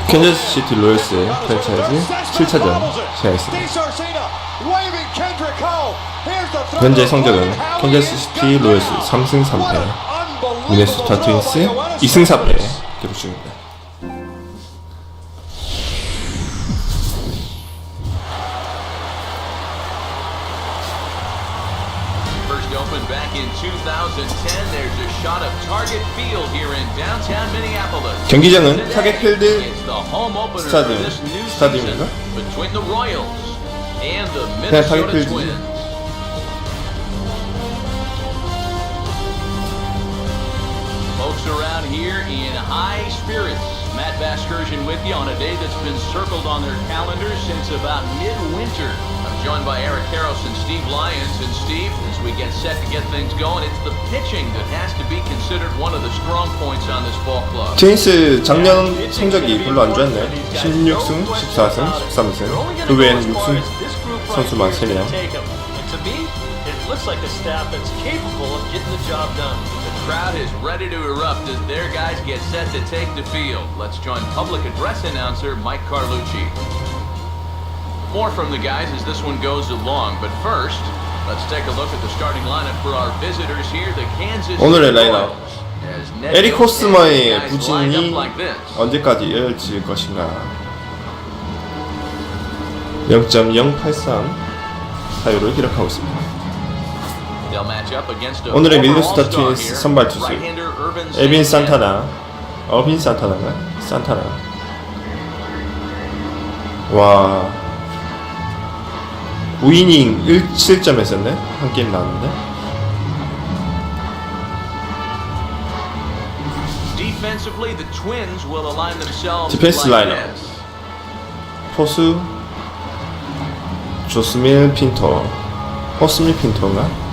캔자스시티 로열스 프랜차이즈 7차전 시작했습니다. 현재 성적은 캔자스시티 로열스 3승 3패, 미네소타 트윈스 2승 4패 기록 중입니다. Opened back in 2010. There's a shot of Target Field here in downtown Minneapolis. 경기장은 타겟 필드 It's the home opener for this new season between the Royals and the Minnesota Twins. Folks around here in high spirits. Matt Vasgersian with you on a day that's been circled on their calendars since about midwinter. I'm joined by Eric Harris and Steve Lyons. And Steve, as we get set to get things going, it's the pitching that has to be considered one of the strong points on this ball club. 트윈스 작년 성적이 별로 안 좋았네. 16승, 14승, 13승. 그 외에는 6승 선수만 3명. Looks like a staff that's capable of getting the job done. The crowd is ready to erupt as their guys get set to take the field. Let's join public address announcer Mike Carlucci. More from the guys as this one goes along, but first, let's take a look at the starting lineup for our visitors here, the Kansas 오늘의 City 라인업. Royals. 에릭 호스머의 부진이 언제까지 이어질 것인가. 0.083 타율을 기록하고 있습니다. 오늘의 미네소타 트윈스 선발 투수 어빈 산타나. 와, 9이닝 1실점 했었네. 한 게임 나왔는데. 디펜스 라인업. 포수 조스밀 핀토. 호스밀 핀토인가?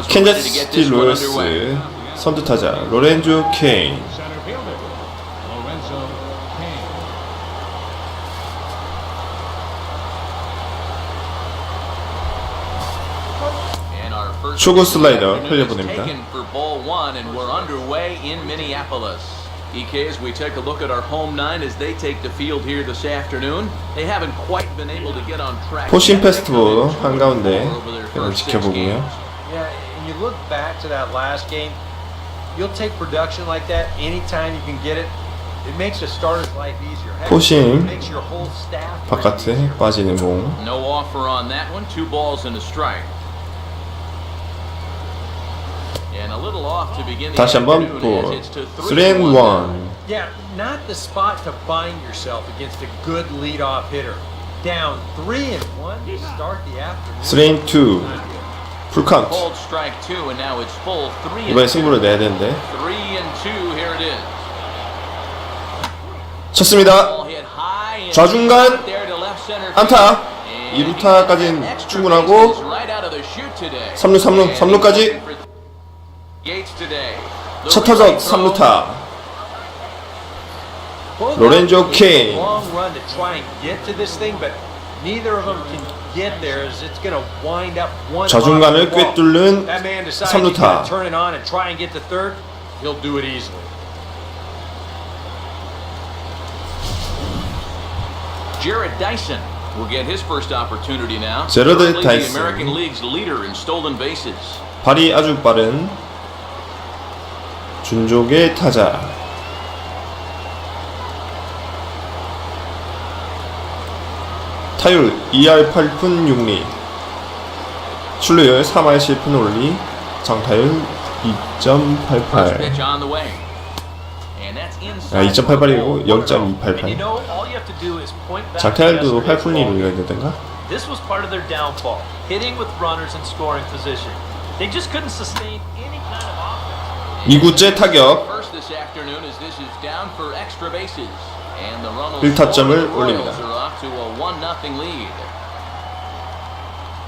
캔자스시티 로열스 선두타자 로렌조 케인. 초구 슬라이더 흘려보냅니다. EK, as we take a look at our home nine as they take the field here this afternoon, they haven't quite been able to get on track. 포신 페스티벌 한가운데 지켜보고요. Yeah, and you look back to that last game, you'll take production like that anytime you can get it. It makes a starter's life easier. 포신 makes your whole staff 바깥에 빠지는 공. No offer on that one. 2 balls and a strike. 다시 한번 볼 3-1. Yeah, not the spot to bind yourself against a good leadoff hitter. Down 3-1 to start the afternoon. 3-2. 풀 카운트. 이번에 승부를 내야 되는데. 3-2. Here it is. 쳤습니다. 좌중간 안타. 2루타까지는 충분하고 3루까지 첫 타석 3루타 로렌조 케인. 좌중간을 꿰뚫는 3루타. Jared Dyson will get his first opportunity now. 제러드 The 다이슨. American League's leader in stolen bases. 발이 아주 빠른 준족의 타자. 타율 2할 8푼 6리. 출루율 3할 7푼 5리. 장타율 2.88. 2.88이고 0.288. 장타율도 8푼 1리가 있는데인가? This was part of their downfall, hitting with runners in scoring position. They just couldn't sustain any kind of offense. 2구째 타격. 1타점을 올립니다.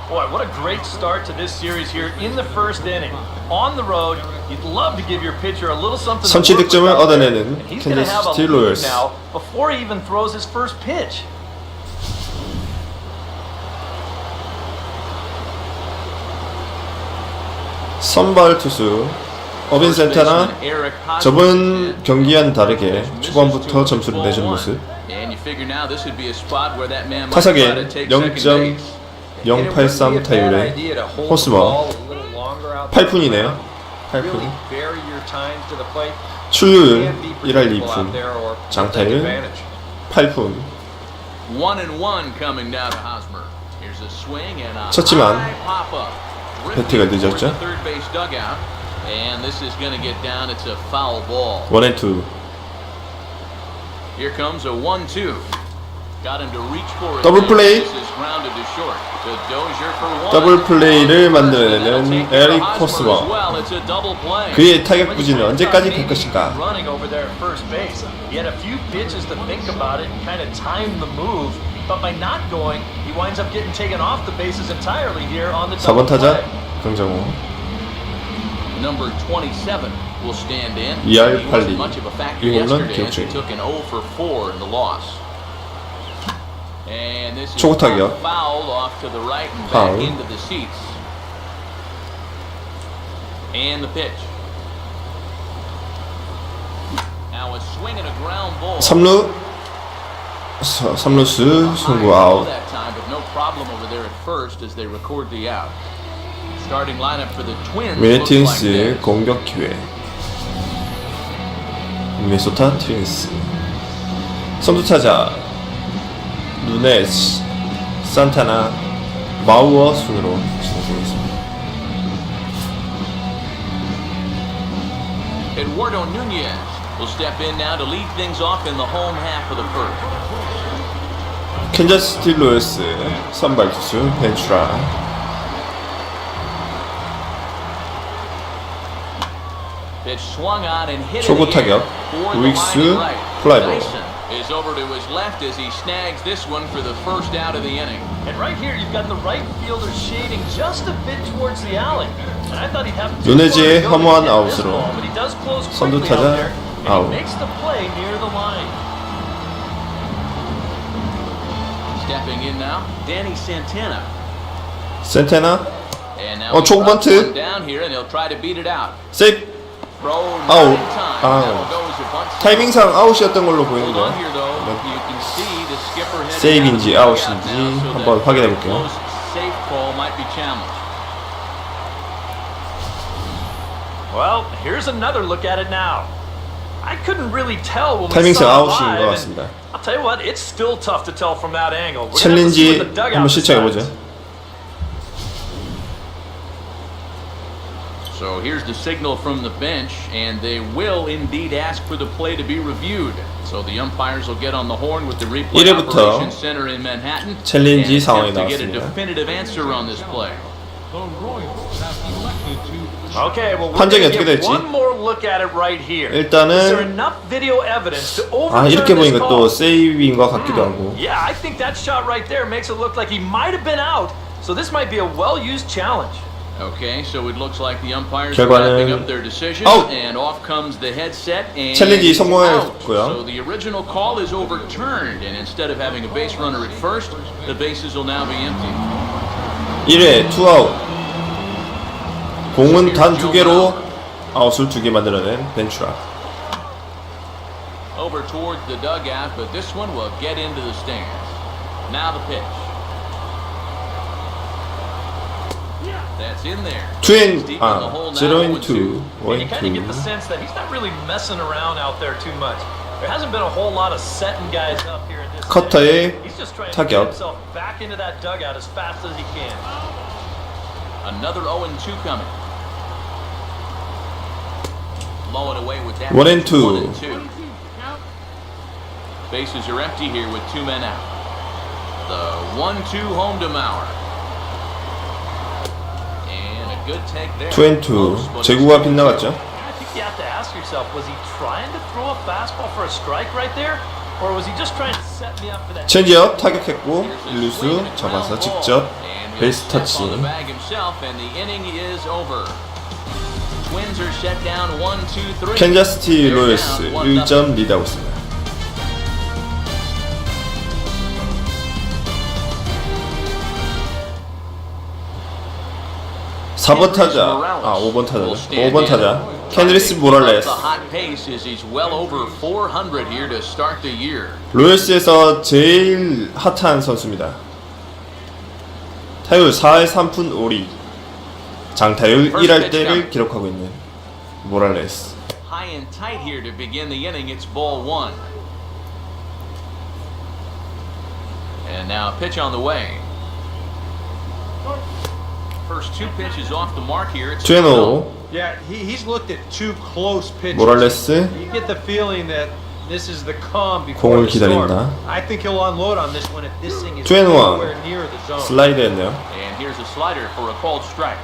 Boy, what a great start to this series here in the first inning. On the road, you'd love to give your pitcher a little something. 선취 득점을 얻어내는 캔자스시티 로열스. Now before he even throws his first pitch. 선발 투수 어빈 First 센터나 baseman Eric Hosmer 저번 경기와는 다르게 misses 초반부터 to 점수를 ball 내주는 one. 모습. And you figure now this would be a spot where that man might try to 타석에 take second base. 0.083 타율의 호스버 8푼이네요. 8푼. 출루율 1할 2푼, 장타율 8푼. 1-1 coming now to Hosmer. Here's a swing and a 쳤지만 high pop-up. 배트가 늦었죠. Towards the third base dugout. And this is going to get down. It's a foul ball. 1-2. Here comes a 1-2. Got him to reach for it. 더블 플레이. This is grounded to short. To Dozier for one. 더블 플레이를 만들어내는 에릭 호스버. Well, it's a double play. 그의 타격 부진은 언제까지 갈 것인가? Running over there at first base. He had a few pitches to think about it and kind of time the move, but by not going, he winds up getting taken off the bases entirely here on the 4번 double 타자 play. 강정호. Number 27 will stand in. 2할 He 8리. wasn't much of a factor 1홈런 yesterday 기록 as he 중. took an 0 for 4 in the loss. And this is 초구 타격. fouled off to the right and 파울. back into the seats. And the pitch. Now a swing and a ground ball. 3루수 송구 아웃. That time, but no problem over there at first as they record the out. Starting lineup for the Twins. looks like 미네트윈스 this. 공격 기회. 미네소타 트윈스. 선두 타자 누네스, 산타나, 마우어 순으로 진행되겠습니다. Eduardo Nunez will step in now to lead things off in the home half of the first. 캔자스시티 로열스 선발 투수 벤츄라. Pitch swung on and hit 초구 it again 타격, for the 우익수, line right. 플라이볼. Dyson is over to his left as he snags this one for the first out of the inning. And right here, you've got the right fielder shading just a bit towards the alley. And I thought he'd have to 누네즈의 허무한 this 아웃으로 ball, but he does close 선두 quickly out 타자 there, and 아웃. he makes the play near the line. Stepping in now, Danny Santana. 센테나 And now 초구 he drops 번트. one down here and he'll try to beat it out. 세이프. Throw 아웃. nine times. 아웃. That'll go as a bunt. 타이밍상 아웃이었던 걸로 Hold 보이는데 on here though. You can see the skipper heading 세이브인지 out of the 아웃인지 dugout now, so 한번 that 확인해 볼게요. close safe call might be challenged. Well, here's another look at it now. I couldn't really tell when we 타이밍상 saw it 아웃인 것 live, and 같습니다. I'll tell you what, it's still tough to tell from that angle. We're gonna have to see 챌린지 what the dugout 한번 시청해 보죠. decides. So here's the signal from the bench, and they will indeed ask for the play to be reviewed. So the umpires will get on the horn with the replay 1회부터 operations center in Manhattan 챌린지 and 상황이 attempt to get a 나왔습니다. definitive answer on this play. Okay, well, we're 판정이 gonna 어떻게 get 될지. one more look at it right here. 일단은 Is there enough video evidence to 아 overturn 이렇게 this 보니까 또 call? 세이브인 것 같기도 하고. Yeah, I think that shot right there makes it look like he might have been out. So this might be a well-used challenge. Okay, so it looks like the umpires are 결과는 wrapping up their decision, 아웃! and off comes the headset, and 챌린지 it's out. 성공했고요. So the original call is overturned, and instead of having a base runner at first, the bases will now be empty. 1회 투아웃. 공은 단 2개로 아웃을 2개 만들어낸 벤츄라. Over towards the dugout, but this one will get into the stands. Now the pitch. That's in there. 2앤 Deep in the hole now, 0앤 2, 0-2. And you kind of get 1앤 2. the sense that he's not really messing around out there too much. There hasn't been a whole lot of setting guys up here in this. 커터의 inning. He's just trying to get 타격. himself back into that dugout as fast as he can. Another 0-2 coming. Blowing away with that. 1-2. 1-2. Bases are empty here with 2 men out. The 1-2 home to Mauer. And a good take there. 2앤2. 제구가 빗나갔죠. I think you have to ask yourself, was he trying to throw a fastball for a strike right there? Or was he just trying to set me up for that? 체인지업 타격했고 1루수 잡아서 직접 베이스 터치. On the bag himself, and the inning is over. Twins are set down 1-2-3. 캔자스시티 They're 로열스 down 1-0. 1점 리드하고 있습니다. 4번 타자, 5번 타자죠. 5번 타자 켄드리스 모랄레스. 로열스에서 제일 핫한 선수입니다. 타율 4할 3푼 5리, 장타율 1할 때를 기록하고 있는 모랄레스. High and tight here to begin the inning. It's ball one. And now a pitch on the way. First two pitches off the mark here. It's 2-0. Yeah, he's looked at two close pitches. 모랄레스 You get the feeling that this is the calm before 공을 the storm. 기다린다. I think he'll unload on this one if this thing is 2-1. nowhere near the zone. 슬라이드했네요. And here's a slider for a called strike.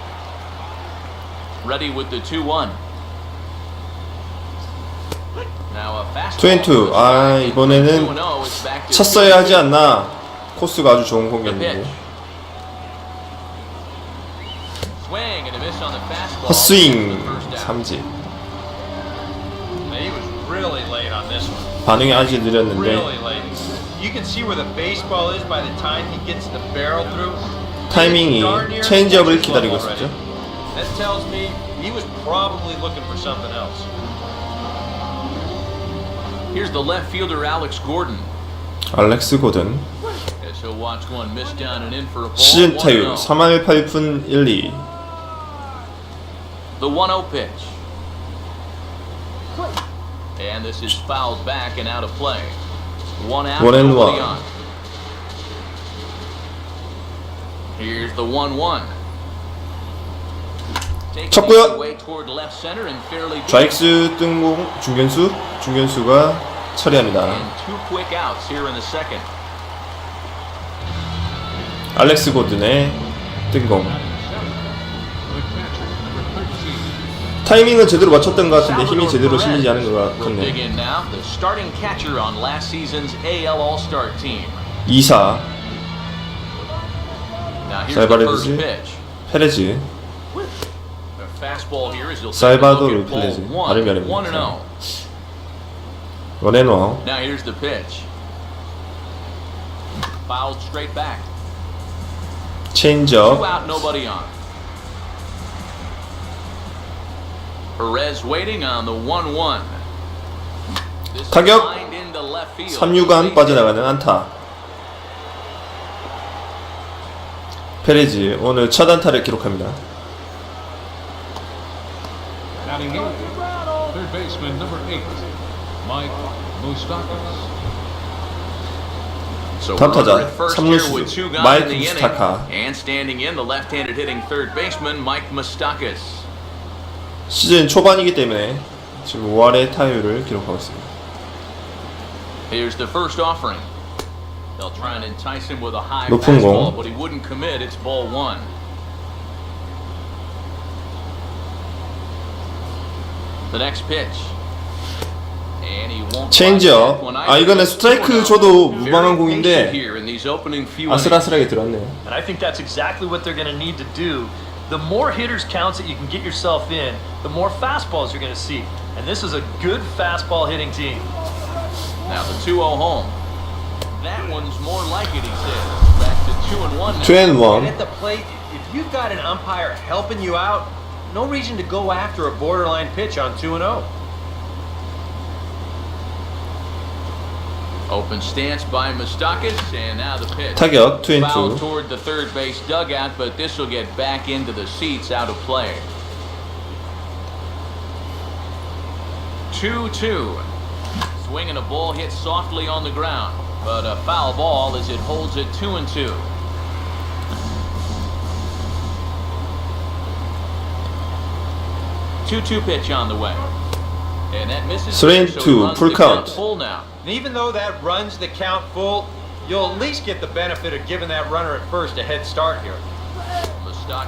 Ready with the 2-1. Now a fastball. 2-2. 이번에는 쳤어야 하지 않나. 코스가 아주 좋은 공격인데. 헛스윙 삼진. He was really late on this one. 반응이 아주 느렸는데 Really late. You can see where the baseball is by the time he gets the barrel through. 타이밍이 체인지업을 기다리고 있었죠. That tells me he was probably looking for something else. Here's the left fielder Alex Gordon. 알렉스 고든 As he'll watch one miss down and in for a ball. 시즌 타율 1-0. 3할 8푼 1리. The 1-0 pitch. And this is fouled back and out of play. One out, 1-1. nobody on. Here's the 1-1. 쳤고요. Away toward left center and fairly deep. 좌익수 뜬공 중견수가 처리합니다. And two quick outs here in the second. 알렉스 고든의 뜬공. 타이밍은 제대로 맞췄던 것 같은데 힘이 제대로 실리지 않은 것 We'll dig 같네요. in now. The starting catcher on last season's AL All-Star team. 2사 Now here's the first 살바레즈 pitch. 페레즈. The fastball here is you'll take a 살바도르 look at ball 페레즈. one, 발음이 1-0. 어렵네요. 원앤원. Now here's the pitch. Fouled straight back. Two 체인지업. out, nobody on. Perez waiting on the 1-1. This 타격. lined into left field. 3루간 빠져나가는 안타. 페레즈 오늘 첫 안타를 기록합니다. Batting eighth, third baseman number 8, Mike Moustakas. So 다음 runner 타자 at first here with 3루수 two guys in 마이크 the inning. 무스타카. And standing in the left-handed hitting third baseman Mike Moustakas. 시즌 초반이기 때문에 지금 5할의 타율을 기록하고 있습니다. Here's the first offering. They'll try and entice him with a high 높은 fastball, 공. but he wouldn't commit. It's ball one. The next pitch. And he won't 체인지업. 이거는 스트라이크 줘도 무방한 Very 공인데 patient here in these opening few innings. 아슬아슬하게 들어왔네요. And I think that's exactly what they're going to need to do. The more hitters counts that you can get yourself in, the more fastballs you're going to see. And this is a good fastball hitting team. Now the 2-0 home. That one's more like it, he says. Back to 2-1 now. 2-1. And at the plate, if you've got an umpire helping you out, no reason to go after a borderline pitch on 2-0. Open stance by Moustakas, and now the pitch. 타격 2-2. Foul toward the third base dugout, but this will get back into the seats, out of play. 2-2. Swinging a ball hit softly on the ground, but a foul ball as it holds it 2-2. Two pitch on the way. And that misses. 3-2, so it runs full the count. Full now. And even though that runs the count full, you'll at least get the benefit of giving that runner at first a head start here.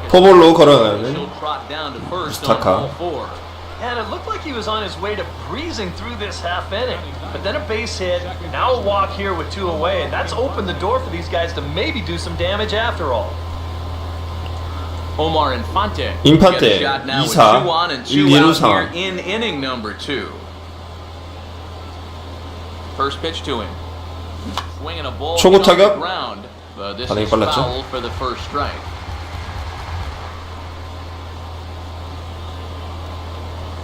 포볼로 걸어가는 She'll trot down to first 무스타카. on ball four. And it looked like he was on his way to breezing through this half inning. But then a base hit, now a walk here with two away, and that's opened the door for these guys to maybe do some damage after all. Omar Infante. Infante, gets a shot now with 2사, 2 on and 2 1-2 out 상황. here in inning number 2. First pitch to him. Swinging a ball 초구 on the 타격. ground, but this 반응이 is 빨랐죠? foul for the first strike.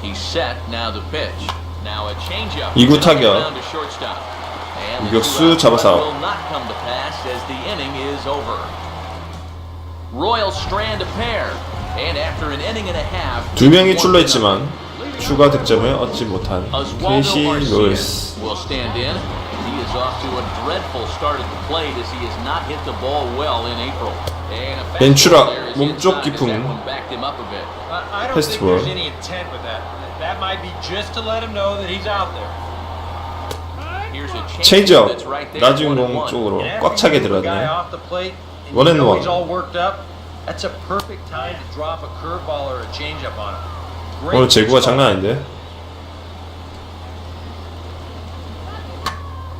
He's set. Now the pitch. Now a changeup. 2구 타격. Down to shortstop. And the 유격수 two-out 잡아서 run 아웃. will not come to pass as the inning is over. Royals strand a pair. And after an inning and a half, 2명이 출루했지만 추가 득점을 얻지 못한 KC 로열스. will stand in. He is off to a dreadful start at the plate as he has not hit the ball well in April. And a fastball 벤츄라, there is 몸쪽 inside as 깊음. that one backed him up a bit. I don't think 페스티벌. there's any intent with that. That might be just to let him know that he's out there. Here's a 체인지업 that's right there, 낮은 1-1. 공 쪽으로 And 꽉 after 차게 you move a guy 들었네. off the plate, and One you and know one. he's all worked up. That's a perfect time to drop a curveball or a changeup on him. Great 오늘 제구가 pitch 장난 아닌데.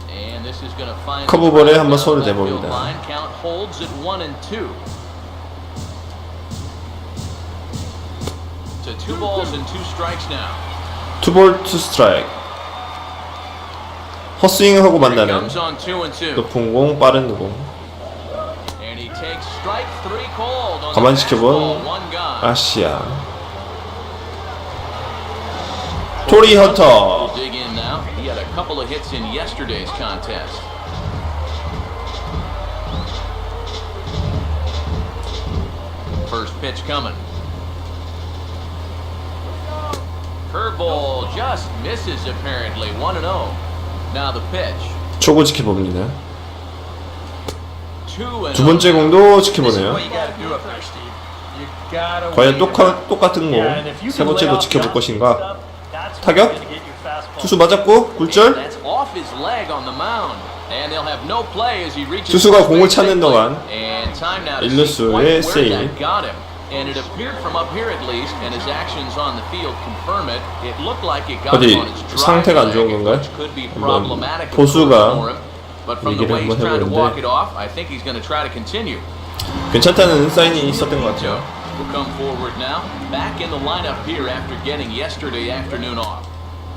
And this is going to find 커브볼에 the 한번 손을 left field 대봅니다. line. Count holds at 1-2. To 2 balls and 2 strikes now. 투볼 투 스트라이크. 헛스윙하고 Here he 만나는 comes on 2-2. 높은 공, 빠른 공. And he takes strike 3 called on 가만히 the 지켜본 fastball, 1 gone. 아시아. 토리 헌터. Dig in now. He had a couple of hits in yesterday's contest. First pitch coming. Curveball just misses apparently. 1-0. Now the pitch. 초구 지켜봅니다. 2-0. 두 번째 공도 This is 지켜보네요. what you got to do up there, Steve. You gotta 과연 wait. 똑같은 Yeah, and 공 if you 세 can lay 번째도 off 지켜볼 shots 것인가? and stuff, that's when 타격? you're gonna get your fastball. 투수 맞았고 And 굴절. that's off his leg on the mound. And they'll have no play as he reaches 투수가 first 공을 base 찾는 safely. 동안 And time now to see 일루수의 quite where 세이브. that got him. And it appeared from up here at least, and his actions on the field confirm it. It looked like it got 어디 him on his drive 상태가 안 좋은 leg, 건가요? which could be 한번 problematic at 포수가 first for him. But from the 얘기를 way he's 한번 trying to walk 해보는데 it off, I think he's going to try to continue. 괜찮다는 사인이 있었던 것 같아요. Will come forward now. Back in the lineup here after getting yesterday afternoon off.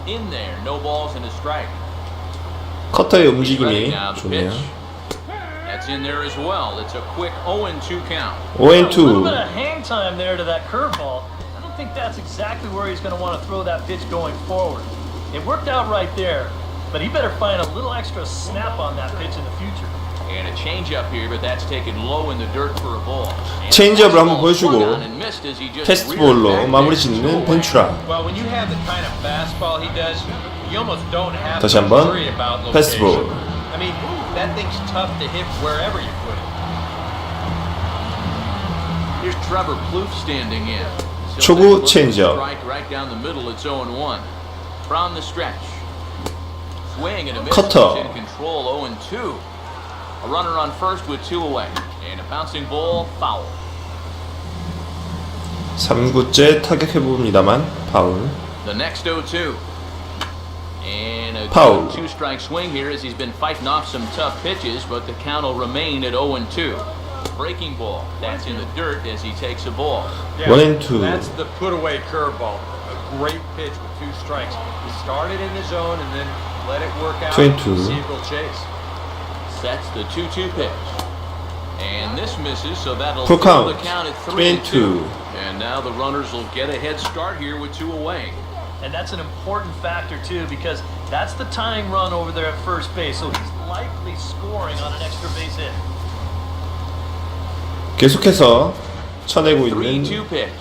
In there, no balls and a strike. 커터의 Ready 움직임이 now, the 좋네요. pitch. That's in there as well. It's a quick 0-2 count. A little 5-2. bit of hang time there to that curveball. I don't think that's exactly where he's going to want to throw that pitch going forward. It worked out right there, but he better find a little extra snap on that pitch in the future. And a changeup here, but that's taken low in the dirt for a ball. And 체인지업을 the 한번 fastball swung 보여주고 on and missed as he just 패스트볼로 reared back 마무리 there. 짓는 벤츄라. Well, when you have the kind of fastball he does, you almost don't have 다시 to 한번 worry about 패스트볼. location. I mean, that thing's tough to hit wherever you put it. Here's Trevor Plouffe standing in. 초구 He'll take a look at the 체인지업. strike right down the middle. It's 0-1. From the stretch. Swing and a miss. 커터. He's in control. 0-2. A runner on first with 2 away. And a bouncing ball, foul. 3구째 타격해봅니다만 파울. The next 0-2. And a Foul. 2-strike swing here as he's been fighting off some tough pitches, but the count will remain at 0-2. Breaking ball. That's in the dirt as he takes a ball. 1-2. That's the put-away curveball. A great pitch with 2 strikes. He started in the zone and then let it work out. 2-2. See if he'll chase. Sets the 2-2 pitch. And this misses, so that'll Full throw the count. count at 3-2. 3-2. And now the runners will get a head start here with 2 away. And that's an important factor too, because that's the tying run over there at first base. So he's likely scoring on an extra base hit. 계속해서 쳐내고 있는 3-2 pitch.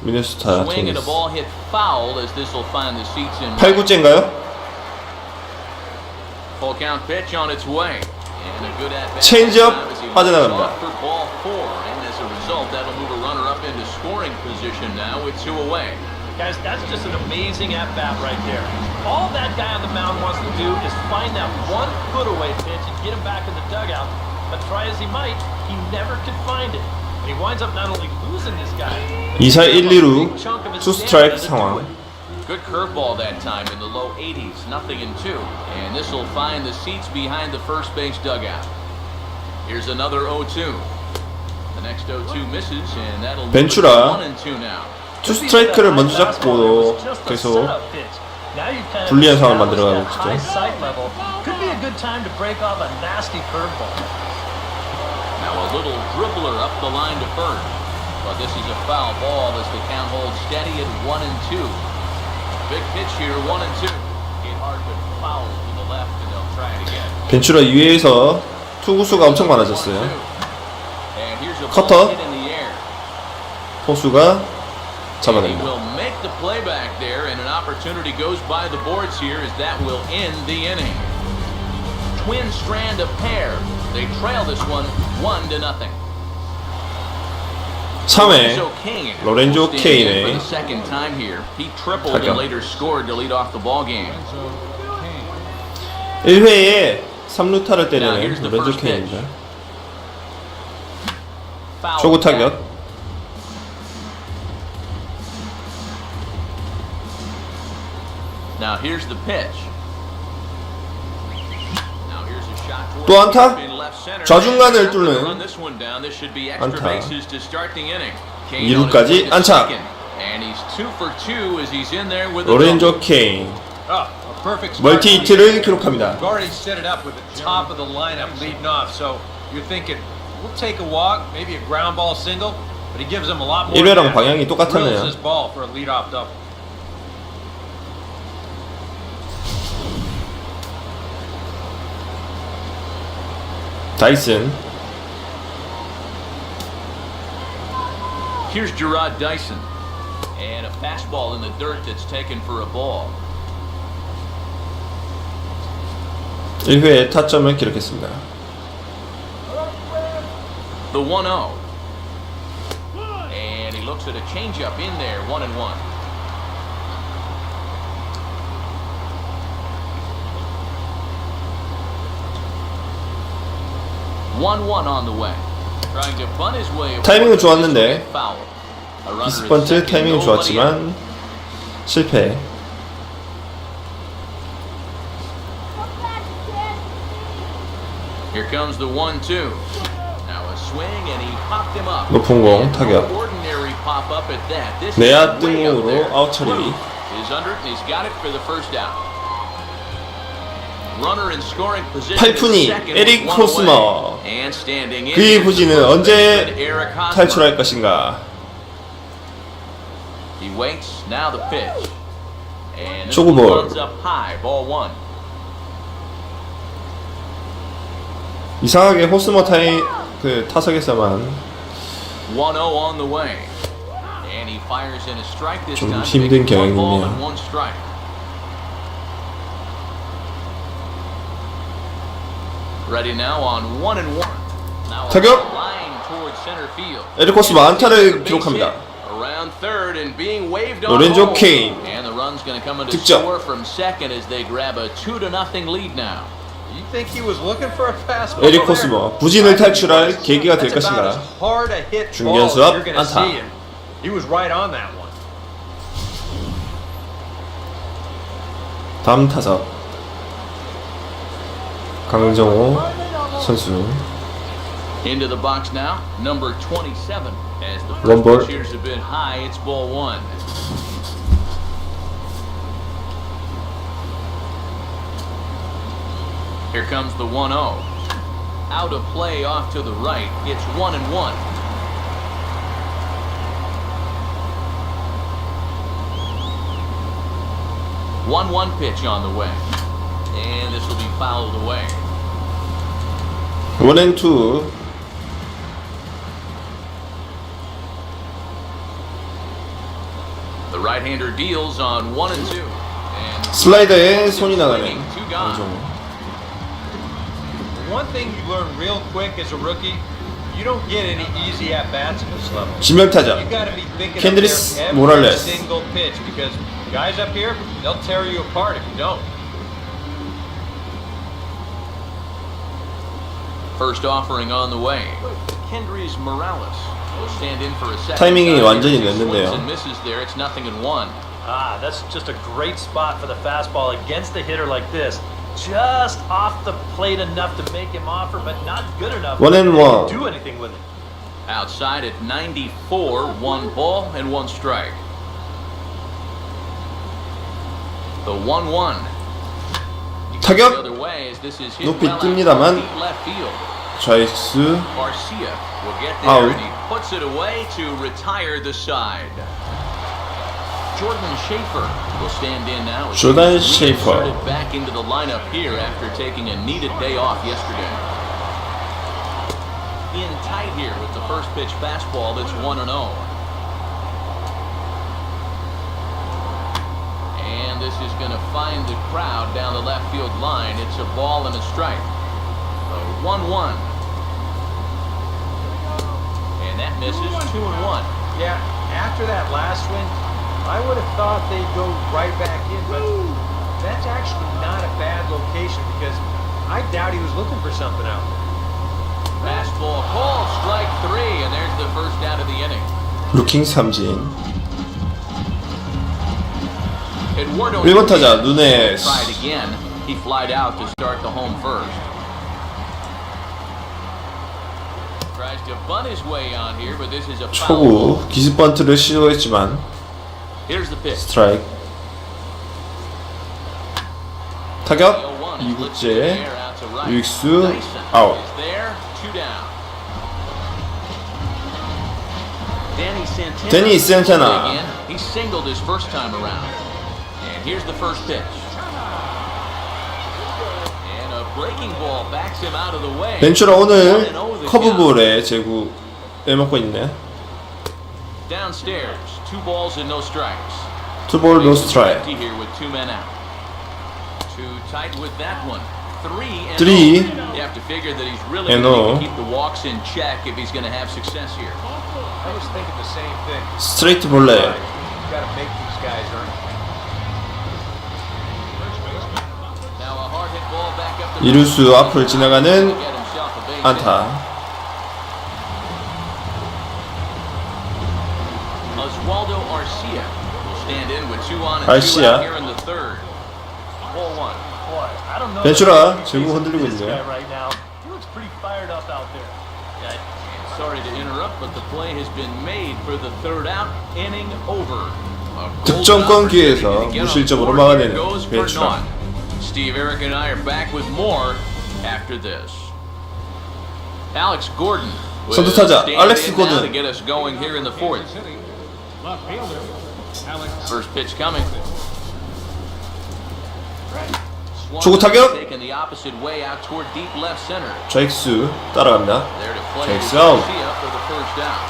미네소타 Swing and a 트윈스. ball hit foul as this will find the seats in. 8구째인가요? Full count pitch on its way. And a good at bat. 체인지업 As he 빠져나갑니다. moves off for ball 4. And as a result, that'll move a runner up into scoring position now with 2 away. Guys, that's just an amazing at-bat right there. All that guy on the mound wants to do is find that one put-away pitch and get him back in the dugout. But try as he might, he never could find it. And he winds up not only losing this guy, but 2사 giving 1, him a 2루 big chunk of his 투 stamina 스트라이크 to do 상황. it. Good curveball that time in the low 80s, 0-2. And this will find the seats behind the first base dugout. Here's another 0-2. The next 0-2 misses, and that'll move it to 벤츄라 1-2 now. 투 스트라이크를 먼저 잡고 계속 불리한 상황을 만들어가고 있죠. Could be a good time to break off a nasty curveball. Now a little dribbler up the line to first. But this is a foul ball as the count holds steady at 1-2. Big pitch here, 1-2. Hit hard but foul to the left, and they'll try it again. 벤츄라 2회에서 투구수가 엄청 많아졌어요. And here's a 커터. ball hit in the air. 포수가 And he 잡아냅니다. will make the play back there, and an opportunity goes by the boards here as that will end the inning. Twin strand of pair. They trail this one 1-0. 3회 로렌조 For 케인의 the second time here, he tripled 타격. and later scored to lead off the ball game. 1회에 3루타를 때리는 로렌조 케인입니다. Foul 초구 back. 타격. Now here's the pitch. Now here's a shot toward 또 안타? deep in left center. 좌중간을 And 뚫는 run this one down. This should be extra 안타. bases to start the inning. Kane on his 이루까지 way to 안착. second. And he's 2 for 2 as he's in there with a double. 로렌조 케인 Oh, a perfect start. 멀티 히트를 기록합니다. You've already set it up with the top of the lineup leading off, so you're thinking we'll take a walk, maybe a ground ball single, but he gives them a lot more. 1회랑 than that. 방향이 똑같았네요. Drills this ball for a leadoff double. 다이슨 Here's Gerard Dyson. And a fastball in the dirt that's taken for a ball. 1회에 타점을 기록했습니다. The 1-0. And he looks at a changeup in there, 1-1. On the way. Trying to bunt his way. 타이밍은 좋았는데 Foul. A runner 비스 at 번트 second, 타이밍은 nobody out. 좋았지만 실패. Here comes the 1-2. Now a swing and he popped him up. 높은 공 And 타격. no ordinary pop up at that. This 내야 is way up 등으로 there. 아웃 처리. He's under it and he's got it for the first out. Runner in scoring position. 팔푼이 at second 에릭 with one 코스머. away. And standing in 그의 is the 부진은 first 언제 baseman, Eric Hosmer. 탈출할 것인가? He waits. Now the pitch. And this 초구 one 볼. runs up high. Ball 1. 이상하게 호스머 그 타석에서만 1-0 on the way. And he fires in a strike this 좀 time. 힘든 Making one ball 경향이네요. and one strike. Ready now on 1-1. Now 타격. line towards center field. 에릭 코스머 안타를 기록합니다. Around third and being waved on 로렌조 home. 케인 And the run's going to come into 득점. score from second as they grab a 2-0 lead now. You think he was looking for a fastball? 에릭 코스머 부진을 탈출할 계기가 될 That's about 것인가? as hard a hit 중견수 ball as 앞 you're gonna 안타. see, and he was right on that one. 다음 타석 강정호 선수 Into the box now, number 27. As the One ball. first pitch here's a bit high, it's ball 1. Here comes the 1-0. Out of play off to the right. It's 1-1. One pitch on the way. And this will be fouled away. 1&2 The right-hander deals on 1-2. And 슬라이더에 손이 나가는 Two gone. 강정호. One thing you learn real quick as a rookie, you don't get any easy at bats at this level. 지명타자 You got to be thinking 캔드리스 up there every 모랄레스. single pitch because guys up here, they'll tear you apart if you don't. First offering on the way. Kendrys Morales will stand in for a second. 타이밍이 time. 완전히 He 늦는데요. swings and misses there. It's 0-1. Ah, that's just a great spot for the fastball against a hitter like this. Just off the plate enough to make him offer, but not good enough 1-1. to do anything with it. Outside at 94, 1 ball and 1 strike. The 1-1. 타격 The other way as this is hit 높이 well out 뜹니다만 deep left field. 좌익수 Garcia will get there 아웃. and he puts it away to retire the side. Jordan Schaefer will stand in now. Jordan Schaefer. Inserted back into the lineup here after taking a needed day off yesterday. In tight here with the first pitch fastball that's 1-0. And this is going to find the crowd down the left field line. It's a ball and a strike. 1-1. And that misses 2-1. Yeah, after that last swing, I would have thought they'd go right back in, but that's actually not a bad location because I doubt he was looking for something out there. Fastball called, strike 3, and there's the first out of the inning. 루킹 삼진. Eduardo 1번 타자 눈에 tried again. He flied out to start the home first. Tries to bunt his way on here, but this is a foul. 초구 기습 번트를 시도했지만 Here's the pitch. 스트라이크. 타격 2구째 유익수 아웃. 데니 센테나. He singled his first time around. And here's the first pitch. And a breaking ball backs him out of the way. 벤츄라 오늘 커브볼에 제구 빼먹고 있네. Downstairs, 2 balls and no strikes. 2볼 노 스트라이크. Empty here with 2 men out. Too tight with that one. 3 3 You have to figure that he's really and going to no. keep the walks in check if he's going to have success here. I was thinking the same thing. 스트레이트 볼레. You've got to make these guys earn it. Now a hard hit ball back up the 이루수 앞을 지나가는 get himself a base hit. 안타. Oswaldo Arcia will stand in with 2 on and 2 Arcia. out here in the third. Ball 1. Boy, I don't know. 벤츄라 that 제구 흔들리고 this 있네요. guy right now. He looks pretty fired up out there. Yeah, Sorry to interrupt, but the play has been made for the third out. Inning over. A 득점권 golden 기회에서 opportunity to get on 무실점으로 board. 막아내는 Here goes for 벤츄라. naught. Steve, Eric, and I are back with more after this. Alex Gordon will 선두 타자, stand 알렉스 in now 고든. to get us going here in the fourth. Left fielder, Alex. First pitch coming. 초구 타격. Taking the opposite way out toward deep left center. 좌익수 따라갑니다. There to play Takes is out. Garcia for the first out.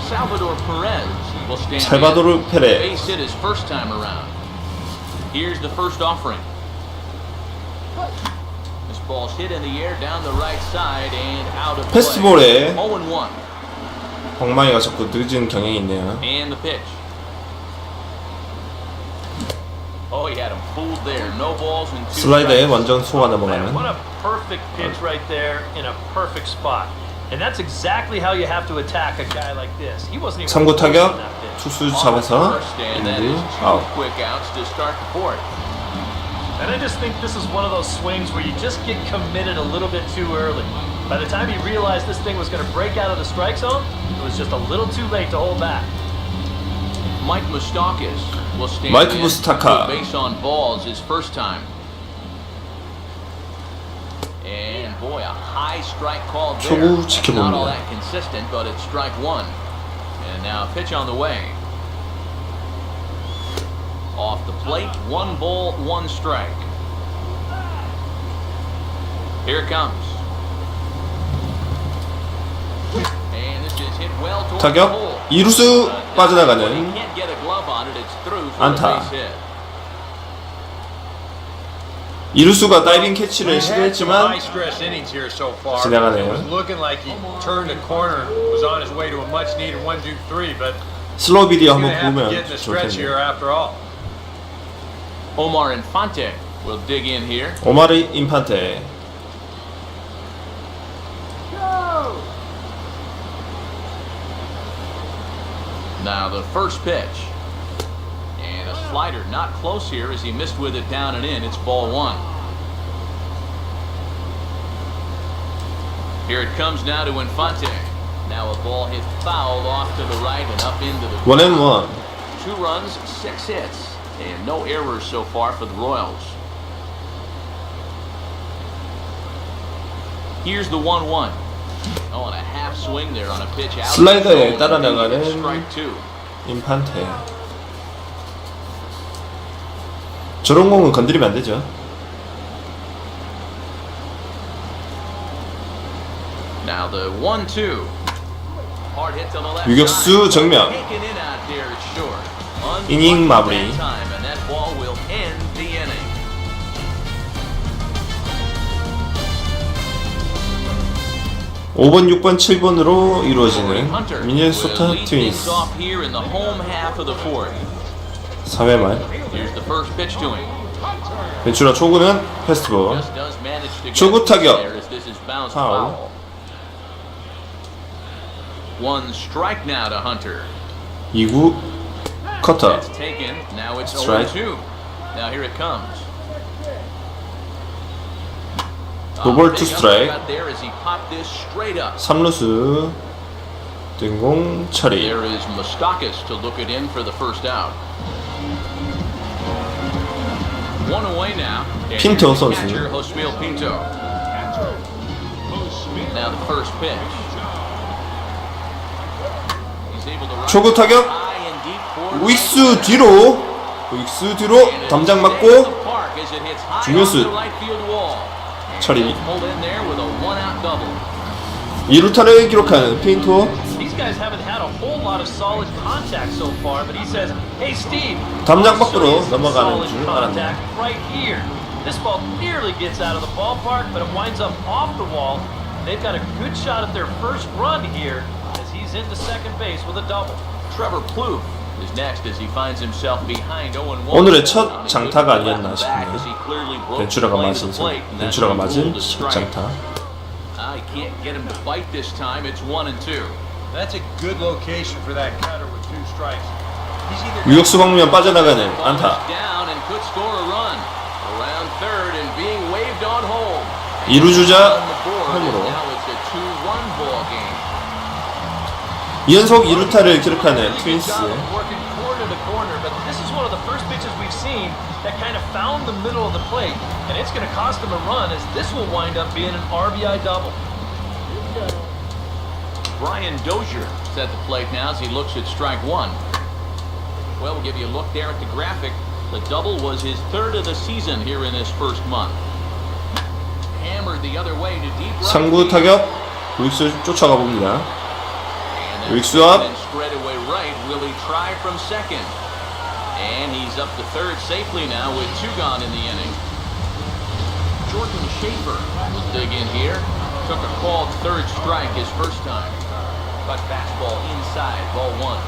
Salvador Perez will stand 살바도르 in. 페레. Base hit his first time around. Here's the first offering. This ball's hit in the air down the right side and out of play. 패스트볼에 0-1. 엉망이가 자꾸 늦은 경향이 있네요. And the pitch. Oh, he had him fooled there. No balls and 2 슬라이더에 strikes. 완전 속아 man, 넘어가는. what a perfect pitch right there in a perfect spot. And that's exactly how you have to attack a guy like this. He wasn't even 3구 close 타격 on that pitch. 투수 잡아서 First, and that is 1루 2 아웃. quick outs to start the fourth. And I just think this is one of those swings where you just get committed a little bit too early. By the time he realized this thing was going to break out of the strike zone, it was just a little too late to hold back. Mike Moustakas will stand Mike in. Moustaka. Base on balls his first time. And boy, a high strike call there. 초구 That's not all 지켜봅니다. that consistent, but it's strike 1. And now a pitch on the way. Off the plate, 1 ball, 1 strike. Here it comes. And this is hit well toward the 타격 hole. 이루수 He 빠져나가는 can't get a glove on it. It's through for the 안타. base hit. 이루수가 다이빙 캐치를 He had some high 시도했지만 stress innings here so far. 지나가네요. It was looking like he turned the corner, was on his way to a much needed 1-2-3, but 슬로우 he's 비디오 going 한번 to have to 보면 get in the 좋을 stretch here 텐데. after all. Omar Infante will dig in here. 오마르 임판테. Now the first pitch. And a slider not close here as he missed with it down and in. It's ball 1. Here it comes now to Infante. Now a ball hit foul off to the right and up into the 1&1. 2 runs, 6 hits, and no errors so far for the Royals. Here's the 1-1. Oh, and a half swing there on a pitch out. 슬라이더에 따라 나가는 Strike two. 임판테. 저런 공은 건드리면 안 되죠. Now the 1-2. Hard hit to the left 유격수 side. 정면. Taken in out there, it's short. 이닝 마무리. That time, and that ball will end the inning. 5번, 6번, 7번으로 이루어지는 Hunter 미네소타 will lead things 트윈스. off here in the home half of the fourth. 4회말. Here's the first pitch to him. 벤츄라 초구는 패스트볼. Just does manage to get 초구 타격. there as this is bounced 파울. foul. One strike now to Hunter. 2구 커터. That's taken. Now it's Strike. 0-2. Now here it comes. 노볼 투 Big 스트라이크. uppercut there as he popped this straight up. 3루수 뜬공 처리. There is Moustakas to look it in for the first out. One away now. And Pinto here's the 선수. catcher, Josmiel Pinto. Now the first pitch. He's able to run 초구 타격. high and deep toward 우익수 뒤로. 우익수 뒤로 And 담장 it stays in 맞고 the park as it hits high 중견수. on the right field wall. 처리. Pulled in there with a one-out double. 2루타를 기록한 페인토. These guys haven't had a whole lot of solid contact so far, but he says, "Hey, Steve, 담장 I'll show 밖으로 you some 넘어가는 solid 줄 contact right here." This ball nearly gets out of the ballpark, but it winds up off the wall. They've got a good shot at their first run here as he's into second base with a double. Trevor Plouffe is next as he finds himself behind 0-1. 오늘의 첫 장타가 아니었나 싶네요. 벤츄라가 맞은 벤츄라가 맞은 10장타. I can't get him to bite this time. It's 1-2. That's a good location for that cutter with two strikes. He's either 유격수 방면 빠져나가는 안타. Down and could score a run. Around third and being waved on home. 2루 주자 On the board, and 홈으로 now it's a 2-1 ball game. 2연속 2루타를 기록하는 Good 트윈스. job of working corner to corner, but this is one of the first pitches we've seen that kind of found the middle of the plate, and it's going to cost them a run as this will wind up being an RBI double. Brian Dozier is at the plate now as he looks at strike one. Well, we'll give you a look there at the graphic. The double was his third of the season here in this first month. Hammered the other way to deep right. 3구 타격. 우익수 쫓아가 봅니다. And 우익수 앞. then straightaway right. Will he try from second? And he's up to third safely now with two gone in the inning. Jordan Schaefer will dig in here. Took a called third strike his first time. But fastball inside, ball one.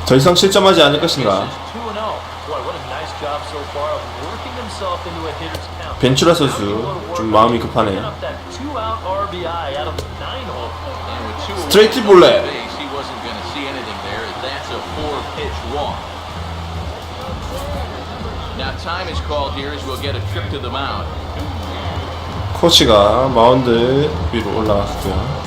더 이상 실점하지 않을 것인가. This is 2-0. Boy, what a nice job so far of working himself into a hitter's count. 벤츄라 선수 좀 마음이 급하네요. Up that 2-out RBI out of the 9-hole. And with two 스트레이트 away 볼넷. on base, he wasn't going to see anything there. As that's a 4-pitch walk. Now time is called here as we'll get a trip to the mound. 코치가 마운드 위로 올라갔고요.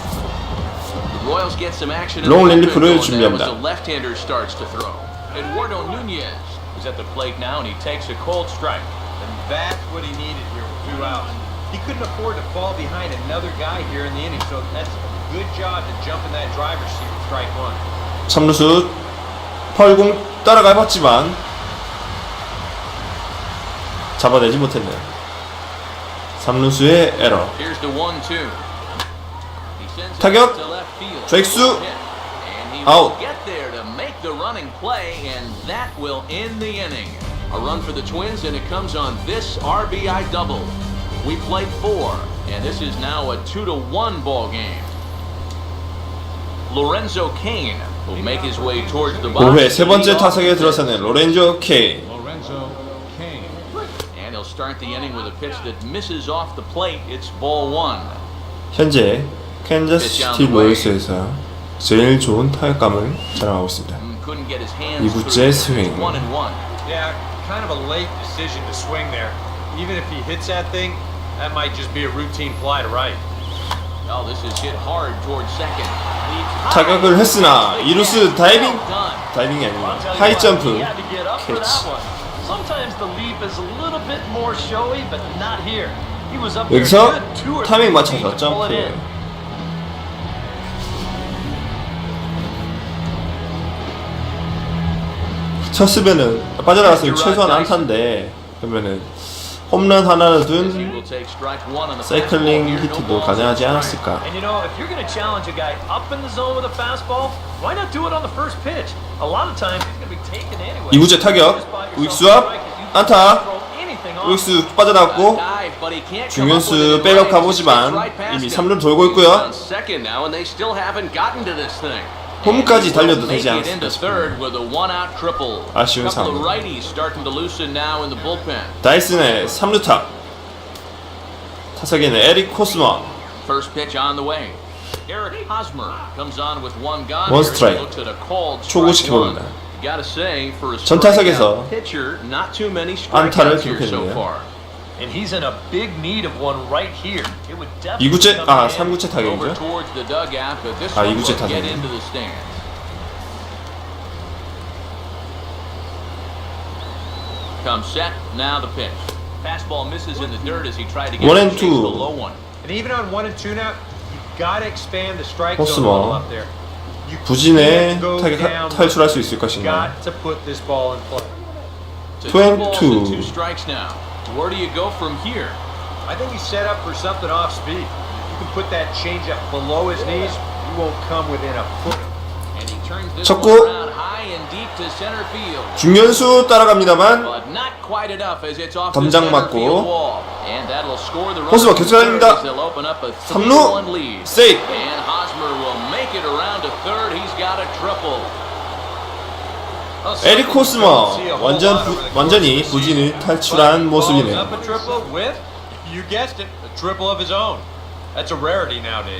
The Royals get some action. 롱 in the 릴리프를 bullpen now 준비합니다. as the left-hander starts to throw. Eduardo Nunez is at the plate now and he takes a cold strike. And that's what he needed here with two outs. He couldn't afford to fall behind another guy here in the inning, so that's a good job to jump in that driver's seat with strike one. 3루수 파울공 따라가 봤지만 잡아내지 못했네요. 3루수의 에러. Here's the 1-2. He sends it 타격. to left field. 좌익수. And he 아웃. will get there to make the running play, and that will end the inning. A run for the Twins, and it comes on this RBI double. We played 4, and this is now a 2-1 ball game. Lorenzo Cain will make his way towards the box. 5회 세 번째 타석에 들어서는 로렌조 케인. Lorenzo Kane. And he'll start the inning with a pitch that misses off the plate. It's ball one. 현재 캔자스시티 로열스에서 제일 좋은 타격감을 자랑하고 있습니다. Couldn't get his hands 2구째 스윙. 1-1. Yeah, kind of a late decision to swing there. Even if he hits that thing, that might just be a routine fly to right. Oh, this is hit hard towards second. 타격을 했으나 이루스 다이빙 Well done. 다이빙이 I'll 아니라 tell you 하이 what, 점프 he had to get up for that one. Sometimes the leap is a little bit more showy, but not here. He was up there 여기서 good 2 or 3 타이밍 feet 맞춰서 to pull it 점프. in. 쳤으면은 빠져나갔으면 최소한 안타인데 그러면은 홈런 하나를 둔 사이클링 히트도 가능하지 않았을까. And you know, if you're going to challenge a guy up in the zone with a fastball, why not do it on the first pitch? A lot of times he's going to be taken anyway. 2구째 타격, 우익수 앞, 안타. 우익수 빠져나갔고 중견수 백업 가보지만 이미 3루 돌고 있고요. 홈까지 달려도 되지 않습니다. 아쉬운 상황. 다이슨의 3루타. 타석에는 에릭 코스마. 원 스트라이크. 초구 시켜봅니다. 전타석에서 안타를 기록했네요. 2구째, 3구째 타격이죠. 2구째 타격. One and two. And even on 1 and 2 now, you've got to expand the strike zone a little up there. 부진에 탈출할 수 있을 것인가. 2 and 2. Where do you go from here? I think he's set up for something off speed. If you can put that changeup below his knees, you won't come within a foot. And he turns this 쳤고 one around high and deep to center field. 중견수 따라갑니다만 But not quite enough as it's off the 담장 center 맞고 field wall. And that'll score the run. 호스가 교체합니다. They'll open up a 3루 3-1 lead. 세이브. And Hosmer will make it around to third. He's got a triple. 에릭 코스마 완전히 부진을 탈출한 모습이네요.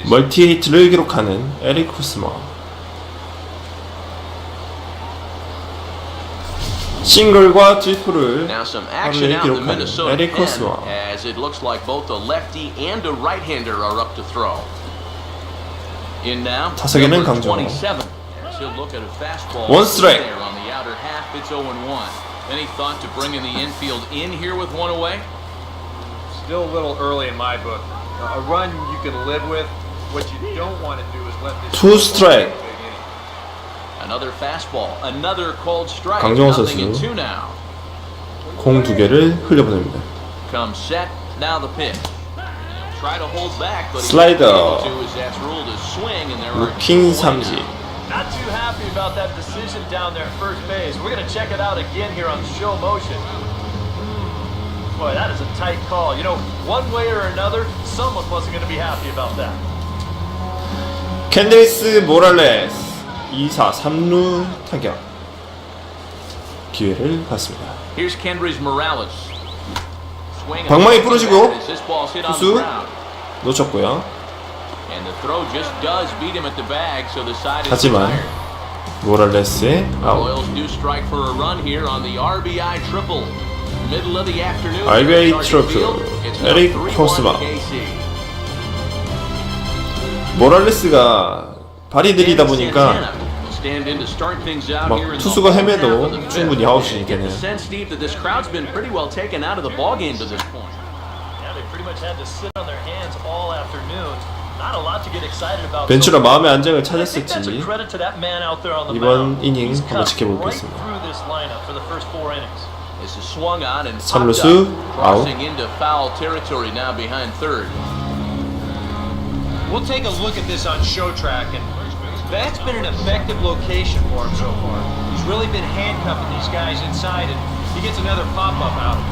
멀티 히트를 기록하는 에릭 코스마. 싱글과 트리플을 Now some 하루에 action out in the 기록하는 Minnesota 에릭 pen 코스마. as it looks like both a lefty and a right-hander are up to throw. In now, 타석에는 number 강정호. 27. He'll look at a fastball One strike. there on the outer half. It's 0-1. Any thought to bringing the infield in here with one away? Still a little early in my book. A run you can live with. What you don't want to do is let this. 2 strike. Another fastball, another cold strike. 강정호 Nothing in 선수. 2 now. 공 2개를 흘려보냅니다. Comes set. Now the pitch. Try to hold back, but Slider. he's able to as that's ruled a swing, and there are 루킹 삼진. Not too happy about that decision down there at first base. We're going to check it out again here on show motion. Boy, that is a tight call. You know, one way or another, someone wasn't going to be happy about that. 캔자스 모랄레스 2사 3루 타격 기회를 받습니다. Here's Kendrys Morales. Swing 방망이 부러지고 as this ball's hit on the 투수 ground. 놓쳤고요. And the throw just does beat him at the bag, so the side is 하지만 retired. 모랄레스의 아웃. Royals do strike for a run here on the RBI triple. Middle of the afternoon. RBI at Target triple. Field. It's now 에릭 3-1 코스마. KC. 모랄레스가 발이 느리다 보니까 Stand in to start things out 막 here in the 투수가 home half 헤매도 of the fifth. 충분히 아웃이 Get the 되네요. sense, Steve, that this crowd's been pretty well taken out of the ball game to this point. Yeah, they pretty much had to sit on their hands all afternoon. Not a lot to get excited about. 벤츠라 마음의 안정을 I think that's a 찾았을지 credit to that man out there on the 이번 mound. 이닝 He's 한번 cut 지켜보겠습니다. right through this lineup for the first 4 innings. This is swung on and popped 삼루수 up, 아웃. crossing into foul territory now behind third. We'll take a look at this on show track, and that's been an effective location for him so far. He's really been handcuffing these guys inside, and he gets another pop-up out of it.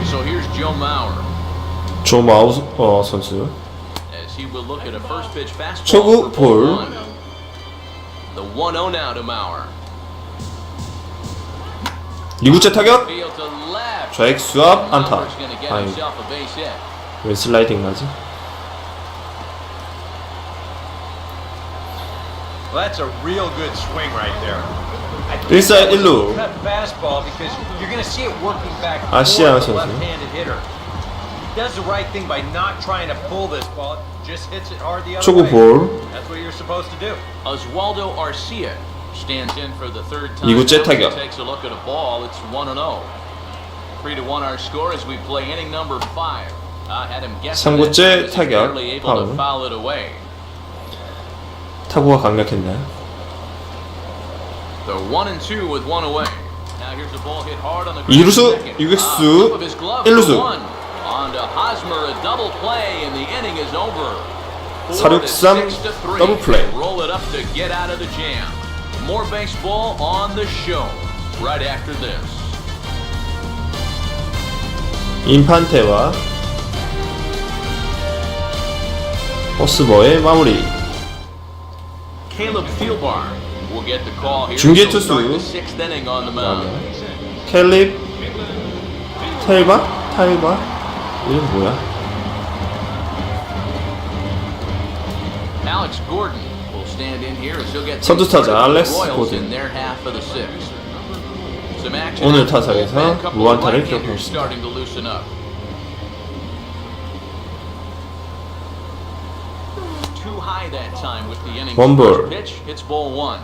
So here's Joe Mauer 조 마우 선수 as he will look at a first pitch fastball. 초구 for 볼. 1. The 1-0 now to Mauer. 2구째 타격 Field to left. 좌익수 앞 안타. Mauer's gonna get 아이 himself a base hit. 왜 슬라이딩 가지? Well, that's a real good swing right there. I think 1사 that was a 1루 cut fastball because you're going to see it working back 아시아 toward the 선수. left-handed hitter. He does the right thing by not trying to pull this ball, just hits it hard the other 초구 way. 볼. That's what you're supposed to do. Oswaldo Arcia stands in for the third time. 2구째 now. 타격. Takes a look at a ball. It's 1-0. 3-1 our score as we play inning number 5. Had him guessing 3구째 it, was 타격, barely able to 파울. foul it away. 타구가 강력했네. The 1-2 with one away. Now here's the ball hit hard on the 이루수, second. 유격수, Flip of his glove for 일루수. one. On to Hosmer, a double play, and the inning is over. 4-6-3 4-3. 더블 플레이. Roll it up to get out of the jam. More baseball on the show right after this. 인판테와 호스버의 마무리. Caleb Thielbar will get the call here. 중계 He'll start 투수. the sixth inning on the mound. 캘립 타일바 이름 뭐야? Alex Gordon will stand in here as he'll get 선두 타자 알렉스 Royals 고든. in their half of the sixth. Some action 오늘 out the 타석에서 bullpen. Couple of 무안타를 right-handers 기록했습니다. starting to loosen up. Too high that time with the inning's One ball. first pitch. It's ball one.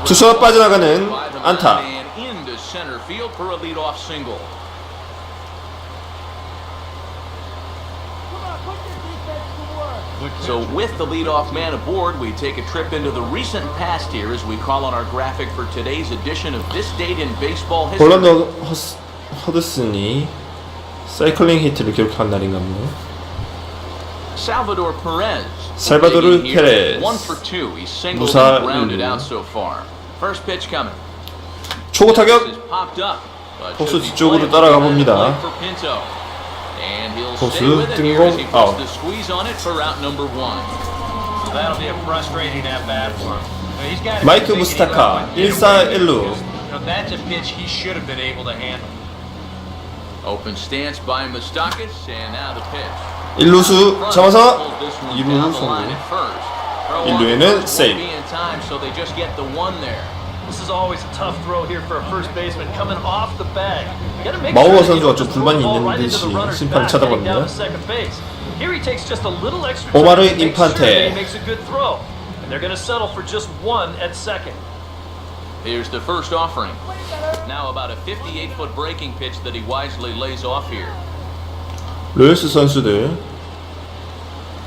투수가 빠져나가는 안타. Into center field for a leadoff single. So with the leadoff man aboard, we take a trip into the recent past here as we call on our graphic for today's edition of This Date in Baseball History. 볼란더 허드슨이 사이클링 히트를 기록한 날인가 보네요. Salvador Perez. 살바도르 페레스. 1 for 2. He's singled 무사 and grounded 1루. out so far. First pitch coming. 초구 This 타격. is popped up, but 포수 should be 뒤쪽으로 played 따라가 behind the 봅니다. plate for Pinto. And he'll 포수 stay with it here as he 뜬공 puts 아웃. the squeeze on it for out number one. That'll be a frustrating at bat for him. He's got 마이크 무스타카 1사 1루. That's a pitch he should have been able to handle. Open stance by Moustakas, and now the pitch. 1루수 잡아서 Pulls this one 2루 down the line 성공. at first. Throw on 1루에는 first won't 세이브. be in time, so they just get the one there. This is always a tough throw here for a first baseman coming off the bag. You gotta make 마우어 sure that you 선수가 don't 좀 just throw the 불만이 ball 있는 right into 듯이 the runner's 심판을 back heading 쳐다봅니다. down to second base. Here he takes just a little extra 오마르 time to make sure 인판테. that he makes a good throw. And they're gonna settle for just one at second. Here's the first offering. Now about a 58-foot breaking pitch that he wisely lays off here. 로열스 선수들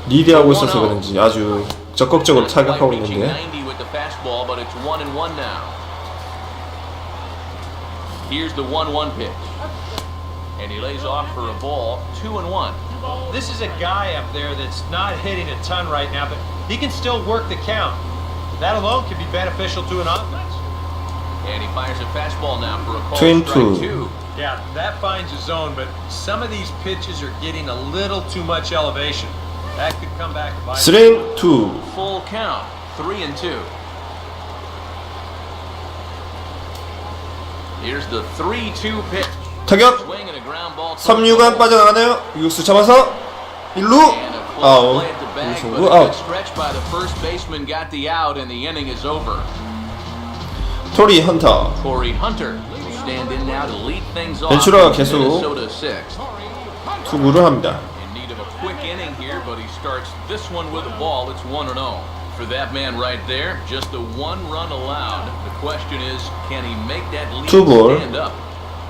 리드하고 있어서 그런지 아주 적극적으로 타격하고 Reaching 있는데 90 with the fastball, but it's 1-1 now. Here's the 1-1 pitch. And he lays off for a ball, 2-1. This is a guy up there that's not hitting a ton right now, but he can still work the count. That alone could be beneficial to an offense. And he fires a fastball now for a call Twin strike two. two. Yeah, that finds a zone, but some of these pitches are getting a little too much elevation. That could come back to bite. 스트레인 2 Full count, 3-2. Here's the 3-2 pitch. 타격 Swing and a ground ball. 3루간 빠져나가네요. 유격수 잡아서 1루 And a close 아웃. play at the bag, but 1루 a good 아웃. stretch by the first baseman got the out, and the inning is over. 토리 헌터 Corey Hunter will stand in now to lead things off. 벤츄라가 in 계속 Minnesota 6. 투구를 합니다. In need of a quick inning here, but he starts this one with a ball. It's 1-0. For that man right there, just the one run allowed. The question is, can he make that lead Two ball. stand up?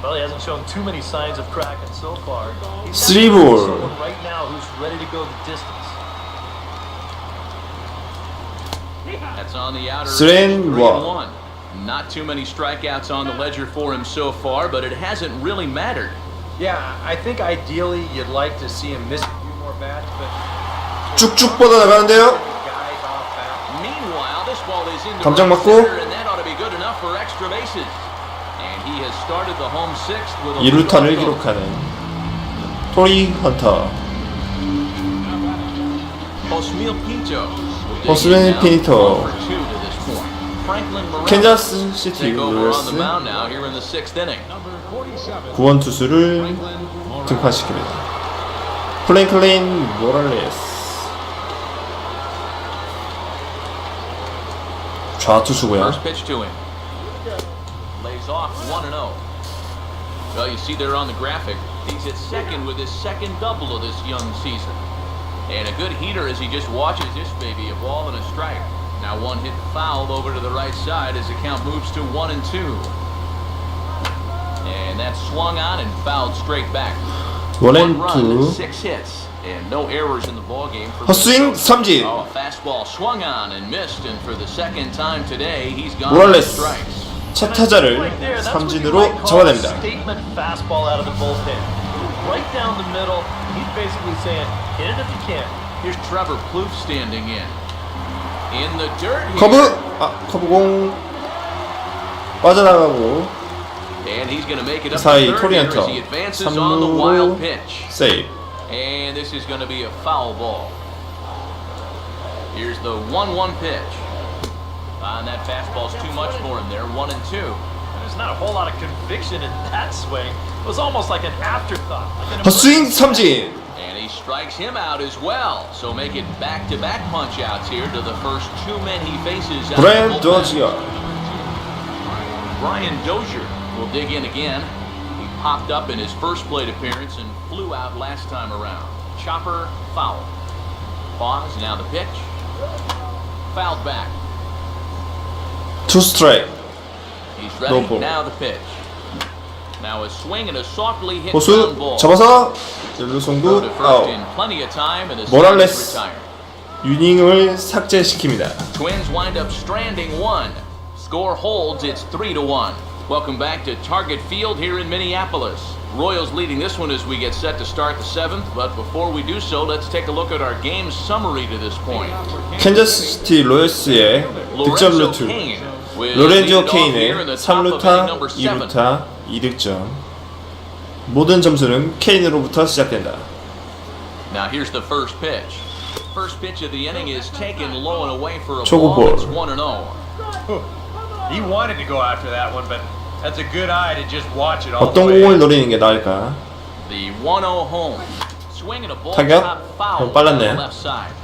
Well, he hasn't shown too many signs of cracking so far. He's got 3 ball. someone right now who's ready to go the distance. That's on the outer Strand edge, one. 3-1. Not too many strikeouts on the ledger for him so far, but it hasn't really mattered. Yeah, I think ideally you'd like to see him miss a few more bats, but 쭉쭉 뻗어나가는데요. guys off back. Meanwhile, this ball is into 감장 right 맞고. center, and that ought to be good enough for extra bases. And he has started the home sixth with a 2루타를 leadoff double. 기록하는 토리 헌터 Osmeal Pinto. Osmeal Pinto. 캔자스시티 캔자스시티 로열스. 로열스 구원 투수를 등판시킵니다. 플랭클린 모랄레스 좌투수고요. First pitch to him. Lays off 1-0. Well, you see there on the graphic, he's at second with his second double of this young season. And a good heater as he just watches this baby, a ball and a strike. Now one hit foul over to the right side as the count moves to 1-2. And that's swung on and fouled straight back. 1 run and 6 hits. And no errors in the ball game for 헛스윙 삼진. Oh, fastball swung on and missed, and for the second time today, he's gone to 로열스 strikes. 첫 타자를 삼진으로 잡아냅니다. Statement fastball out of the bullpen. Right down the middle. He's basically saying, hit it if you can. Here's Trevor Plouffe standing in the dirt here. 커브 커브공 빠져나가고 And he's going to make it up 사이 to third here 토리언터 as he advances on the wild pitch. 세이브. And this is going to be a foul ball. Here's the 1-1 pitch. And that fastball's too much for him there. 1-2. There's not a whole lot of conviction in that swing. It was almost like an afterthought. Like an 헛스윙 삼진. And he strikes him out as well. So make it back-to-back punch-outs here to the first two men he faces. 브라이언 도지어. Brian Dozier will dig in again. He popped up in his first plate appearance and flew out last time around. Chopper foul. Pause, now the pitch. Fouled back. 투 스트라이크. He's ready, No ball. now the pitch. Now a swing and a softly hit 호수 ground ball. 잡아서 일루 Throw 송구 to first 아웃. in plenty of time and the 모랄레스. is retired. 유닝을 삭제시킵니다. Twins wind up stranding one. Score holds, it's 3-1. Welcome back to Target Field here in Minneapolis. Royals leading this one as we get set to start the 7th, but before we do so, let's take a look at our game summary to this point. 캔자스시티 로열스의 득점 루트. 로렌조 케인의 3루타, 2루타, 2득점. 모든 점수는 케인으로부터 시작된다. Now here's the first pitch. First pitch of the inning is taken low and away for a 초구 ball. 볼. It's 1-0. He wanted to go after that one, but that's a good eye to just watch it all the 어떤 way. 공을 노리는 게 나을까? The 1-0 home. Swing and a ball 타격? top foul 좀 빨랐네. on the left side.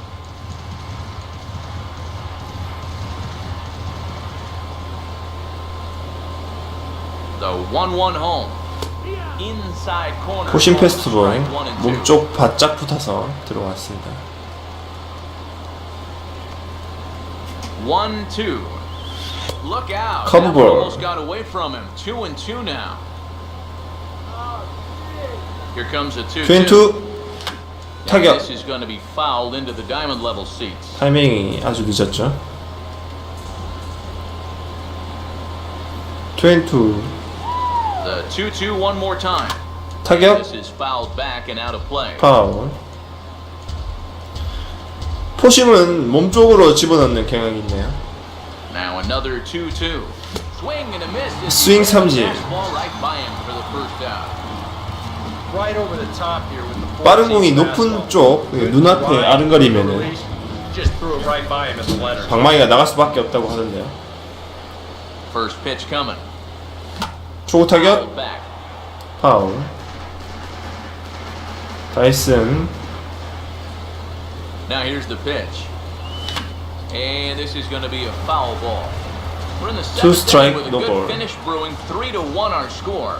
The 1-1 home. Inside corner. 포신 페스티벌 Strike 1 and 2. 몸쪽 바짝 붙어서 들어갔습니다. 1-2. Look out. 커브 That 볼. almost got away from him. 2-2 now. Here comes a 2-2. 트윈투 And 타격. this is going to be fouled into the diamond level seats. 타이밍이 아주 늦었죠. 트윈투 The 2-2 one more time. 타격. This is fouled back and out of play. 파울. 포심은 몸쪽으로 집어넣는 경향이 있네요. Now another 2-2. Swing and a miss. 스윙 삼진. Fastball right by him for the first out. Right over the top here with the 빠른 공이 높은 쪽 눈앞에 아른거리면은 just threw it right by him at the letter. 방망이가 나갈 수밖에 없다고 하던데요. First pitch coming. 초구 타격 Fouled back. 파울. 다이슨 Now here's the pitch. And this is going to be a foul ball. We're in the Two 7th strike, inning with a no good ball. finish brewing. 3-1 our score.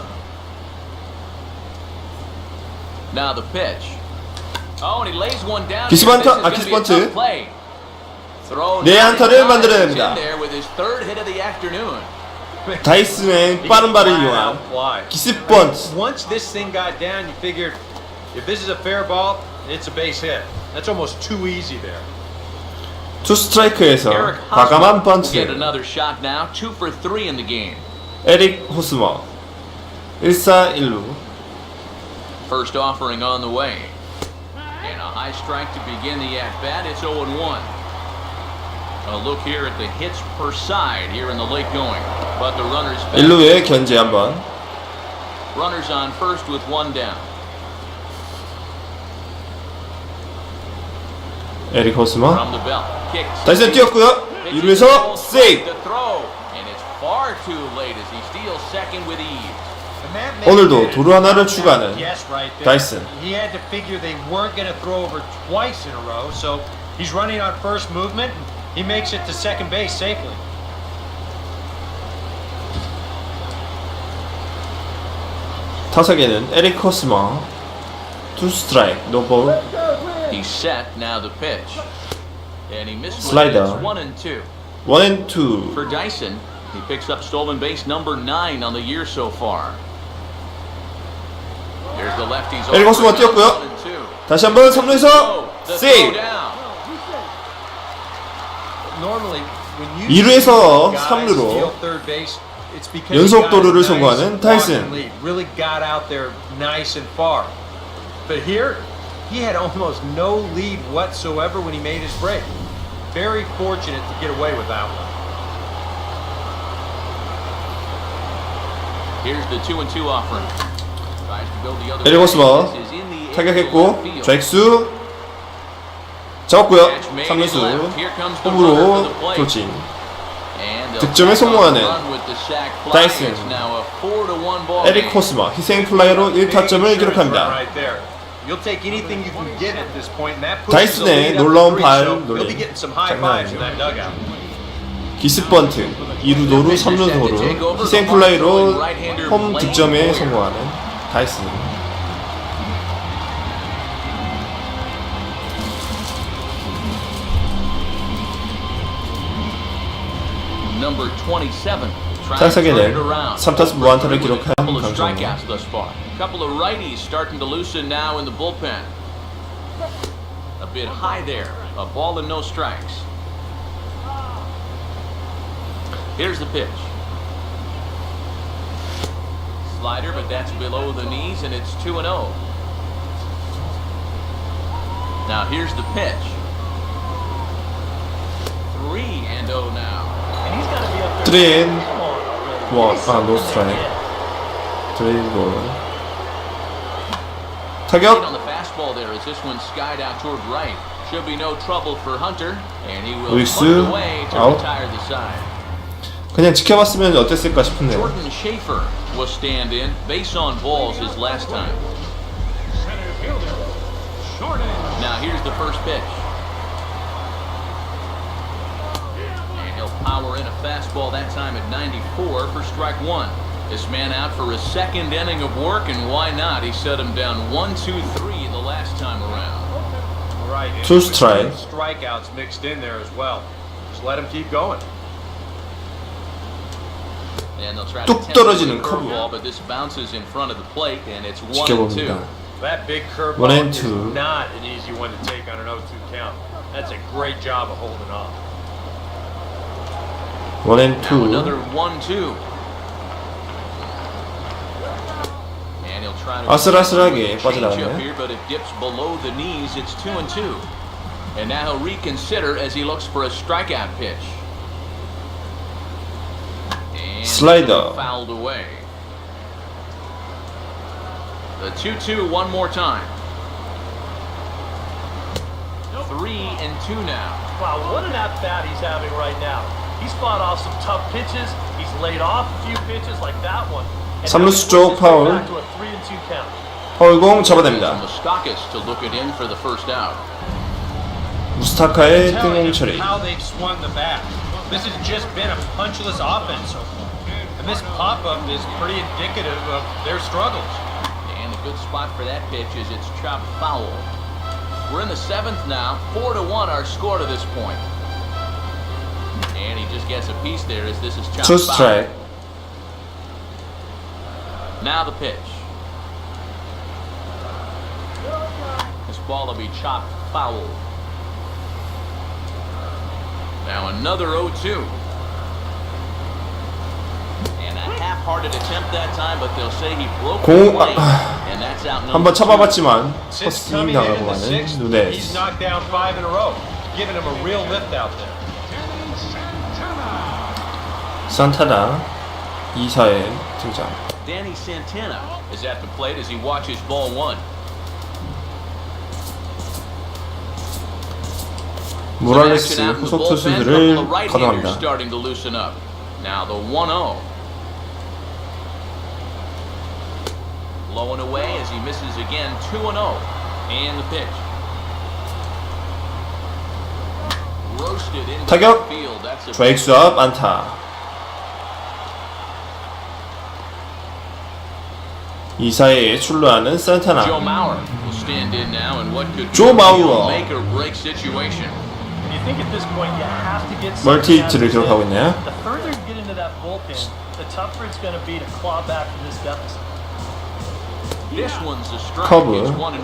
Now the pitch. Oh, and he lays one down. 기습 This is 안타, gonna 기습 be a 번트. tough play. Throw 네 down 안타를 and 만들어냅니다. in there with his third hit of the afternoon. 다이슨의 빠른 발을 이용한 기습 번트. Once this thing got down, you figured if this is a fair ball, it's a base hit. That's almost too easy there. 투 스트라이크에서 Eric 과감한 Hosmer will get 번트. another shot now. 2 for 3 in the game. 에릭 호스머 1사 1루. First offering on the way. And a high strike to begin the at-bat. It's 0-1. A look here at the hits per side here in the late going. But the runners back. 1루에 견제 한번. Runners on first with one down. 에릭 호스머 From the belt. Kicks. 다이슨 뛰었고요. 2루에서 세이브. The throw. And it's far too late as he steals second with ease. 오늘도 도루 하나를 추가하는 Yes, right there. 다이슨. He had to figure they weren't going to throw over twice in a row, so he's running on first movement. He makes it to second base safely. 타석에는 에릭 호스머 투 스트라이크 노볼. He's set. Now the pitch. And he missed Slider. 1-2. 1-2. For Dyson, he picks up stolen base number 9 on the year so far. There's the lefties. 에릭 호스가 뛰었고요. 다시 한번 3루에서 세이브. Normally, when you 2루에서 guys 3루로 steal third base, it's because 연속 you got 도루를 a nice 성공하는 타이슨. walking lead, really got out there nice and far. But here, he had almost no lead whatsoever when he made his break. Very fortunate to get away with that one. Here's the 2-2 offering. Tries to go the other 에릭 way. 호스가 This is in the 타격했고 좌익수 잡았고요. 3루수 홈으로 돌진. 득점에 성공하는 다이슨. 에릭 호스마 희생 플라이어로 1타점을 기록합니다. 다이슨의 놀라운 발 노래 장난 아니죠. 기습번트 2루 도루 3루 도루 희생 플라이로 홈 득점에 성공하는 다이슨. Number 27. 타석에는 3타수 무안타를 기록한 Couple of 강정호. strikeouts thus far. Couple of righties starting to loosen now in the bullpen. A bit high there. A ball and no strikes. Here's the pitch. Slider, but that's below the knees, and it's 2-0. Now here's the pitch. 3-0 now. And he's got to be up there. 3-1. 노 스트라이크. 3볼. On 타격. the fastball there as this one skied out toward right. Should be no trouble for Hunter, and he will 로열스, put it away to 아웃. retire the side. 그냥 지켜봤으면 어땠을까 싶은데요. Jordan Schaefer will stand in. Base on balls his last time. Center fielder, Jordan. Now here's the first pitch. And he'll power in a fastball that time at 94 for strike one. This man out for his second inning of work, and why not? He set him down 1-2-3 the last time around. Right. Two strike. Strikeouts mixed in there as well. Just let him keep going. And they'll try to 뚝 tempt 떨어지는 the 커브. curveball, but this bounces in front of the plate, and it's 1-2. 지켜봅니다. That big curveball 1-2. is not an easy one to take on an 0-2 count. That's a great job of holding off. 1-2. Now another 1-2. And he'll try to 아슬아슬하게 change 빠져나가네요. up here, but it dips below the knees. It's 2-2. And now he'll reconsider as he looks for a strikeout pitch. And Slider. fouled away. The 2-2 one more time. 3-2 now. Wow, what an at-bat he's having right now. He's fought off some tough pitches. He's laid off a few pitches like that one. And now 삼루수 he 쪽 pushes 파울. back to a 3-2 count. 파울공 잡아냅니다. Mustakas to look it in for the first out. 무스타카의 Tell 뜬공 you 처리. how they've swung the bat. This has just been a punchless offense so far. And this pop-up is pretty indicative of their struggles. And a good spot for that pitch is it's chopped foul. We're in the seventh now. 4-1 our score to this point. And he just gets a piece there as this is chopped Two foul. strike. Now the pitch. This ball will be chopped foul. Now another 0-2. And a half-hearted attempt that time, but they'll say he broke 공- the plate. And that's out number 한번 2. 쳐봐봤지만 Since 헛스윙 coming 당하고 in the 가는 sixth, he's 누네스. knocked down 5 in a row, giving him a real lift out there. 산타나 2사의 등장. Danny Santana is at the plate as he watches ball one. 모랄레스 Some action out in the 후속 bullpen. 투수들을 Couple of right-handers 가동합니다. starting to loosen up. Now the 1-0. Low and away as he misses again. 2-0. And the pitch. Roasted into 타격. the field. That's a 좌익수 앞 안타. 2사에 출루하는 Joe 산타나. Mauer will stand in now in what could Joe be a Mauer. make or break situation. And you think at this point you have to get 멀티 히트를 기록하고 있네요. The further you get into that bullpen, the tougher it's going to be to claw back from this deficit. This one's a strike. 커브 It's 1-1.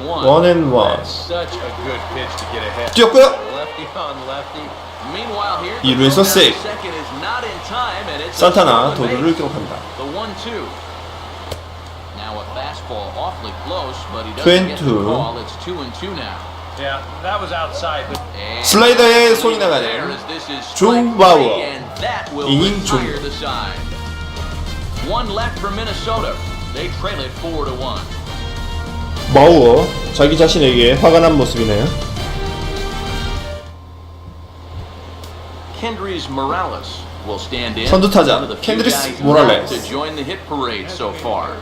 1&1 Such a good pitch to get ahead. 뛰었고요. Lefty on lefty. Meanwhile here, 2루에서 세이브. second is not in time, and it's 산타나 a 도루를 기록합니다. The 1-2. Now a fastball awfully close, but he doesn't get the 2-2. call. It's 2-2 now. Yeah, that was outside, but And 슬라이더에 손이 there 나가는 as this is 조 strike 바우어. three, and that will 이닝 종. retire the side. One left for Minnesota. They trail it 4-1. 마우어 자기 자신에게 화가 난 모습이네요. Kendrys Morales will stand in. 선두 타자, One of the few 캔드리스 guys 모랄레스. left to join the hit parade so far.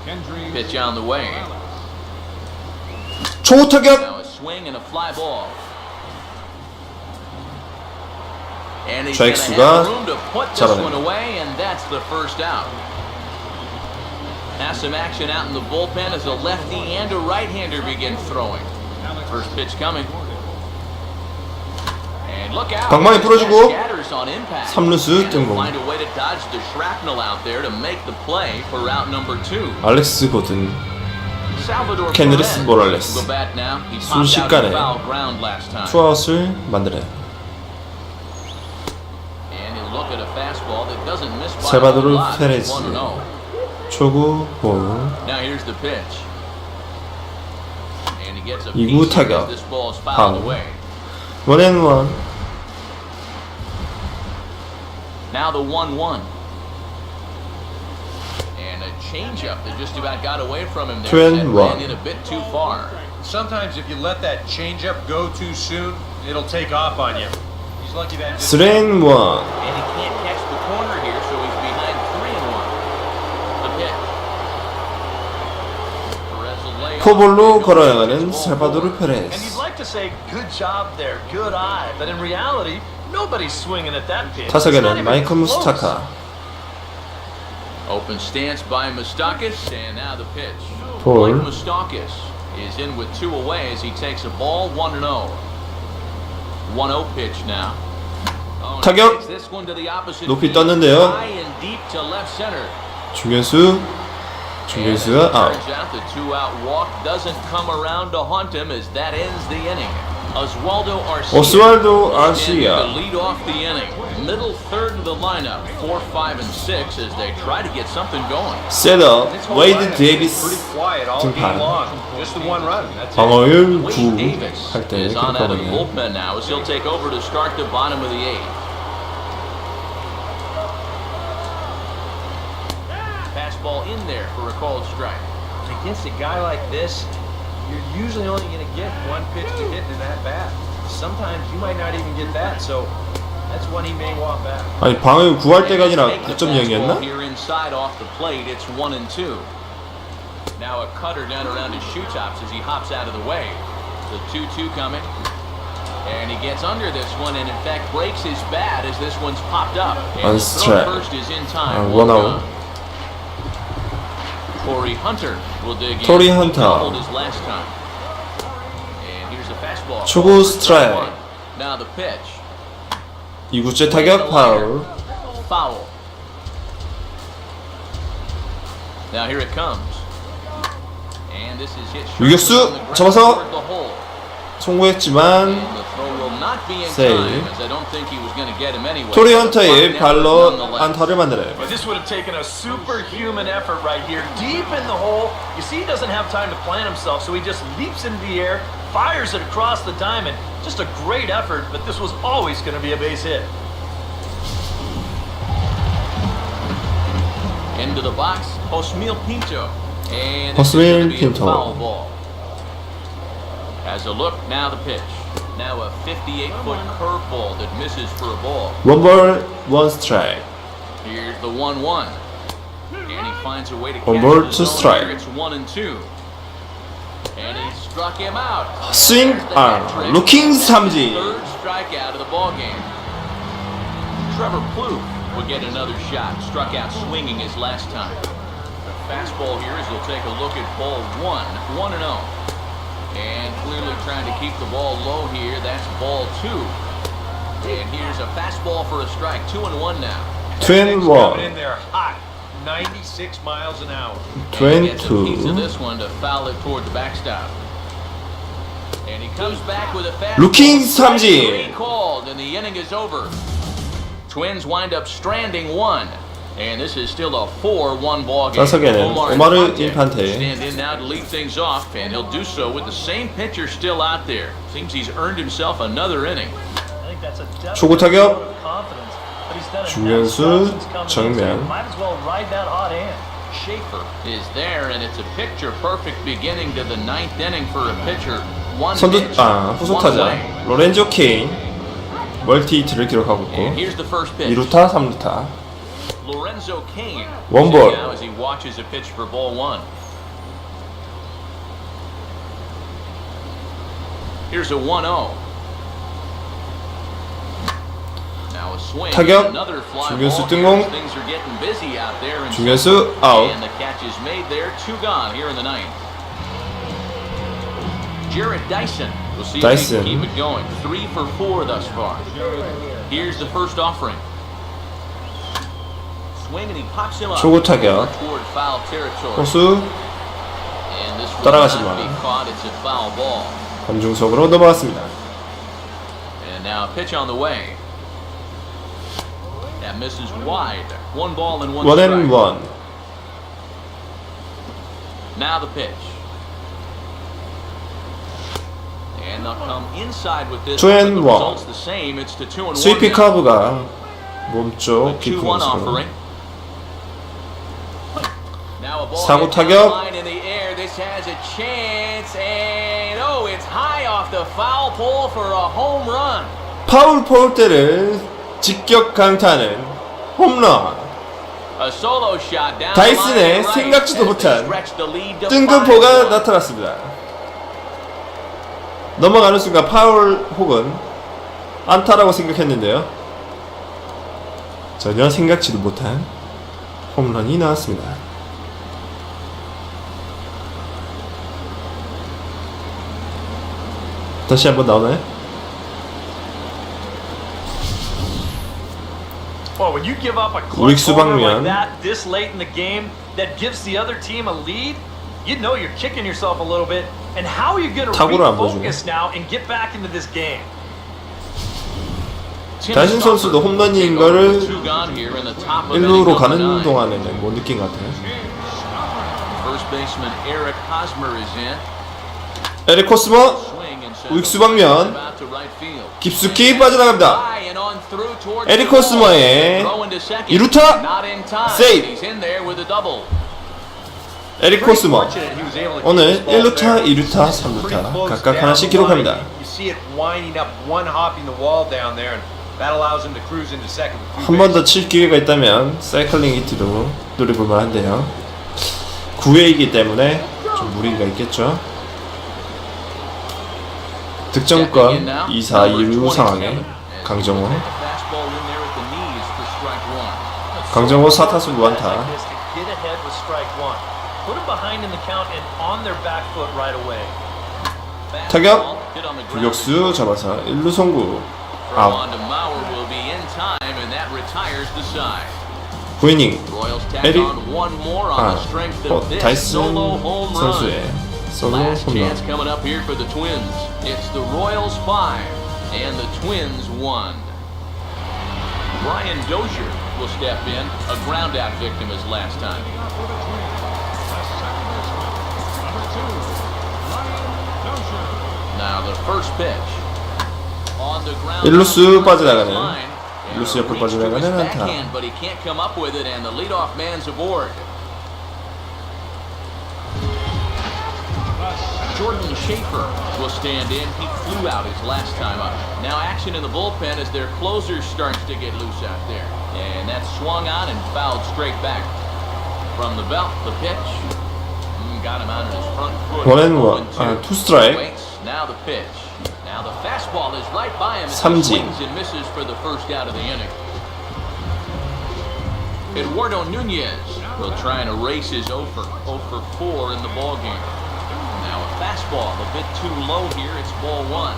Kendrys Pitch on the way. 초타격 Now a swing and a fly ball. And he's 좌익수가 gonna have room to put this 잡아냅니다. one away, and that's the first out. Has some action out in the bullpen as a lefty and a right-hander begin throwing. First pitch coming. And look out. 방망이 풀어주고 Scatters on impact. 3루수 And they'll 뜬공. find a way to dodge the shrapnel out there to make the play for route number 2. 알렉스 고든 Salvador 캔드리스 Perez 모랄레스. will bat now. He popped out 순식간에 of foul ground last time. 투아웃을 만들어요. And he'll look at a fastball that doesn't miss by a 살바도르 lot. 페레즈. 1-0. 초구 볼 Now here's the pitch. And he gets a 2구 piece here 타격. as this ball is fouled 파울. away. 1&1 Now the 1-1. And a changeup that just about got away from him there. 2-1. Ran in a bit too far. sometimes if you let that changeup go too soon, it'll take off on you. He's lucky that just 3&1 And he can't catch the corner here, so he's behind 3-1. The pitch. Perez will lay off. 포볼로 걸어나가는 살바도르 And you'd 페레스. like to say, good job there, good eye. But in reality, nobody's swinging at that pitch. It's not 타석에는 even 마이클 close. 무스타카. Open stance by Moustakis, and now the pitch. 볼. Blake Moustakis is in with 2 away as he takes a ball 1-0. 1-0 pitch now. Oh, and he 타격. takes this one to the opposite 높이 field. 떴는데요. High and deep to left center. 중견수가 And it 아웃. turns out the 2-out walk doesn't come around to haunt him as that ends the inning. Oswaldo Arcia 오스왈도 will stand in 아시아. to lead off the inning. Middle third of the lineup, 4, 5, and 6 as they try to get something going. 셋업 This whole 웨이드 lineup pretty 데이비스 quiet all 등판. game long. Just the one run. That's it. 방어율 Wade 9 Davis 할 때 is on out of the 기록하거든요. bullpen now as he'll take over to start the bottom of the 8th. Fastball in there for a called strike. Against a guy like this, you're usually only going to get one pitch to hit in that bat. Sometimes you might not even get that, so that's when he may walk back. 아니 방어율 9할 때가 아니라 Take the fastball 9.0이었나? here inside off the plate. It's 1-2. Now a cutter down around his shoe tops as he hops out of the way. The 2-2 coming. And he gets under this one and in fact breaks his bat as this one's popped up. And On the throw strike. first is in time. One One out. gone. Torrey Hunter will dig in. Torrey He Hunter. doubled his last time. And here's the fastball. 초구 스트라이크. Now the pitch. 2구째 타격 파울. Foul. Now here it comes. And this is hit short 유격수 on the ground 잡아서 toward the hole. 성공했지만 And the throw will not be in Save. time as I don't think he was going to get him anyway. 토리 But the 헌터의 fun 발로 nonetheless. 안타를 만들어요. But this would have taken a superhuman effort right here, deep in the hole. You see, he doesn't have time to plant himself, so he just leaps into the air, fires it across the diamond. Just a great effort, but this was always going to be a base hit. Into the box, Josmil Pinto. And Josmil it's going to be a Pinto. foul ball. As a look, now the pitch. Now a 58-foot curveball that misses for a ball. 원볼 원 스트라이크. Here's the 1-1. And he finds a way to catch One ball the to zone strike. here. It's 1-2. And he struck him out. 스윙 There's the hat trick. 루킹 That's his 삼진. third strikeout of the ball game. Trevor Plouffe will get another shot. Struck out swinging his last time. The fastball here as he'll take a look at ball 1-0. And clearly trying to keep the ball low here. That's ball 2. And here's a fastball for a strike. 2-1 now. 트윈 Coming in 원, there hot, 96 miles an hour. 트윈 Gets a piece of 투. this one to foul it toward the backstop. And he comes back with a fastball. 루킹 Strike 삼진. three called, and the inning is over. Twins wind up stranding one. And this is still a 4-1 ball game. 타석에는 오마르 인판테. Stand in now to lead things off, and he'll do so with the same pitcher still out there. Seems he's earned himself another inning. I think that's a definite 초구 타격. vote of confidence, but he's done a 중견수 nice job since coming in, so 정면. you might as well ride that hot hand. Schaefer is there, and it's a picture-perfect beginning to the ninth inning for a pitcher. One 선두 pitch, 후속 one away. 타자 로렌조 케인 멀티 히트를 기록하고 있고 And here's the first pitch. 2루타 3루타. Lorenzo Kane One is ball. in now as he watches a pitch for ball one. Here's a 1-0. Now a swing. 타격. Another fly 중견수 ball 뜬공. here. Things are getting busy out there. And 중견수 아웃. And the catch is made there. 2 gone here in the ninth. Jared Dyson. We'll see if he Dyson. can keep it going. 3 for 4 thus far. Here's the first offering. Swing and he pops him up. 초구 타격. Toward foul territory. 호수 And this will 따라가지 not 마. be caught. It's a foul ball. 관중석으로 넘어갔습니다. And now a pitch on the way. That misses wide. 1 ball and 1 strike. 원앤원. Now the pitch. And they'll come inside with this. 2 and but the 1. result's the same. It's to 2-1. 스위핑 now. 커브가 몸쪽 The 깊은 2-1 곳으로. offering. Now a ball 사구 hit down 타격. the line in the air. This has a chance, and oh, it's high off the foul pole for a home run. 파울 폴대를 직격 강타하는 홈런. A solo shot down 다이슨의 the line right 생각지도 as they 못한 stretch the lead to 뜬금포가 5-1. 나타났습니다. 넘어가는 순간 파울 혹은 안타라고 생각했는데요. 전혀 생각지도 못한 홈런이 나왔습니다. 다시 한번 나오나요? Well, when you give up a 우익수 clutch homer 방면. like that this late in the game that gives the other team a lead, you know you're kicking yourself a little bit. And how are you going to 타구를 안 보여주네. refocus now and get back into this game? 다이슨 선수도 홈런인 거를 1루로 가는 동안에는 못 느낀 것 같아요. First baseman Eric Hosmer is in. 에릭 코스머 우익수 방면 깊숙이 빠져나갑니다. 에릭 코스머의 2루타 세이브. 에릭 코스머 오늘 1루타, 2루타, 3루타 각각 하나씩 기록합니다. You see it winding up, one hopping the wall down there, and that allows him to cruise into second. 한 번 더 칠 기회가 있다면 사이클링 히트도 노려볼 만한데요. 9회이기 때문에 좀 무리가 있겠죠. 득점권 2사 2루 상황에 강정호 4타수 무안타. 타격 유격수 잡아서 1루 송구 아웃. 9이닝 에릭 다이슨 선수의 솔로 Last chance 홈런. coming up here for the Twins. It's the Royals 5 and the Twins 1. Brian Dozier will step in, a ground out victim as last time. Now the first pitch. On the ground. 일루수 빠져나가는 line. 일루수 옆을 빠져나가는 안타. But he can't come up with it, and the leadoff man's aboard. Jordan Schaefer will stand in. He flew out his last time up. Now action in the bullpen as their closer starts to get loose out there. And that's swung on and fouled straight back. From the belt, the pitch. Got him out of his front foot. 1&1. 2 strike. Now the pitch. Now the fastball is right by him as he 삼진. swings and misses for the first out of the inning. Eduardo Nunez will try and erase his 0 for 4 in the ballgame. Now a fastball a bit too low here. It's ball 1.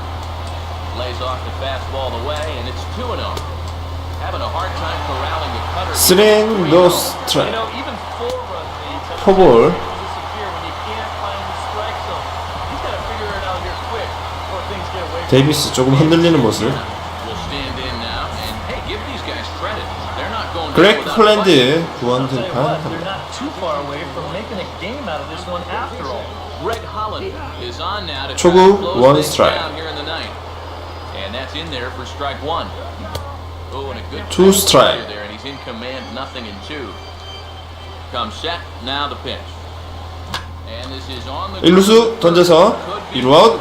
Lays off the fastball away, and it's 2-0. Having a hard time corralling the cutter. 스윙 노 You 스트라이크. know, even 4-run leads have a 포볼. tendency to disappear when you can't find the strike zone. He's got to figure it out here quick before things get away from him. 데이비스 조금 흔들리는 모습. Will stand in now, and hey, give these guys credit. They're not going down 그렉 without a 콜랜드 fight. 구원 I'll tell you what, they're 등판합니다. not too far away from making a game out of this one after all. Greg Holland is on now to try 초구, to close one things strike. down here in the ninth. And that's in there for strike one. Oh, and a good Two pitch strike. there, and he's in command, 0-2. Comes set, now the pitch. And this is on the 1루수 던져서 1루 아웃.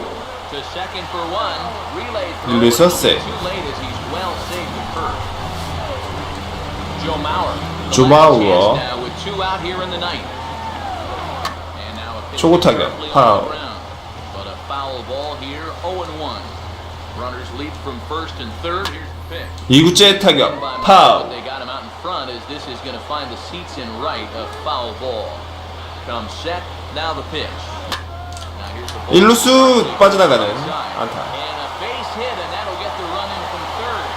to second for one. Relay throw, 일루에서 but 세이브. too late as he's well saved the first. Joe Mauer. Joe Now Mauer. with 2 out here in the ninth. And now a pitch 초구 타격, sharply on 파울. the ground. But a foul ball here, 0-1. Runners lead from first and third. Here's the pitch. 2구째 타격 But 파울. they got him out in front as this is going to find the seats in right. A foul ball. Comes set. Now the pitch. Now here's the ball. 1루수 빠져나가는 Outside. 안타. And a base hit, and that'll get the run in from third.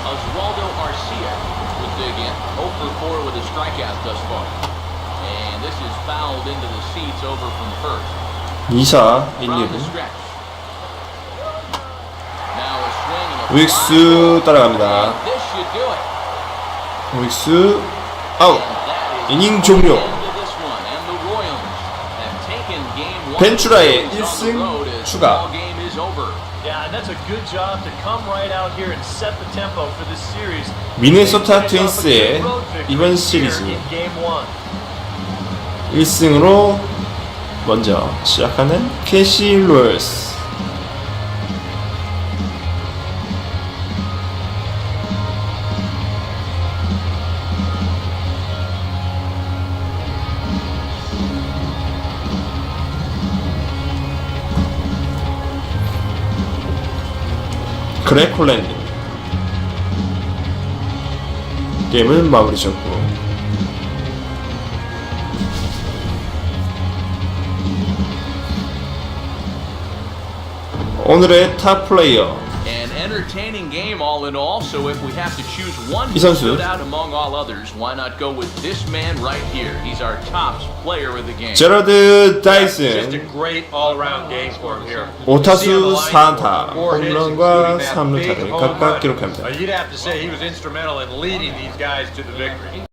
Oswaldo Arcia will dig in. 0 for 4 with a strikeout thus far. And this is fouled into the seats over from first. 2사 1, From the 2루. stretch. Now a swing and a 우익수 fly ball. 따라갑니다. And this should do it. 우익수 아웃. And that is 이닝 the 종료. end of this one. And the Royals have taken game one. 벤츄라의 on the 1승 road as the 추가. ball game is over. Yeah, and that's a good job to come right out here and set the tempo for this series. 미네소타 트윈스의 이번 시리즈 Here in game one. 1승으로 먼저 시작하는 캐시 로열스. 그렉 콜랜드 게임을 마무리 지었고 오늘의 탑 플레이어 An entertaining game all in all. So if we have to choose one who 이 선수. stood out among all others, why not go with this man right here? He's our top player of the game. 제러드 Just a 다이슨 great all-around game for him here. 5타수 4안타, 4 hits, 홈런과 including that 3루타를 big home 각각 run. 기록합니다. You'd have to say he was instrumental in leading these guys to the victory.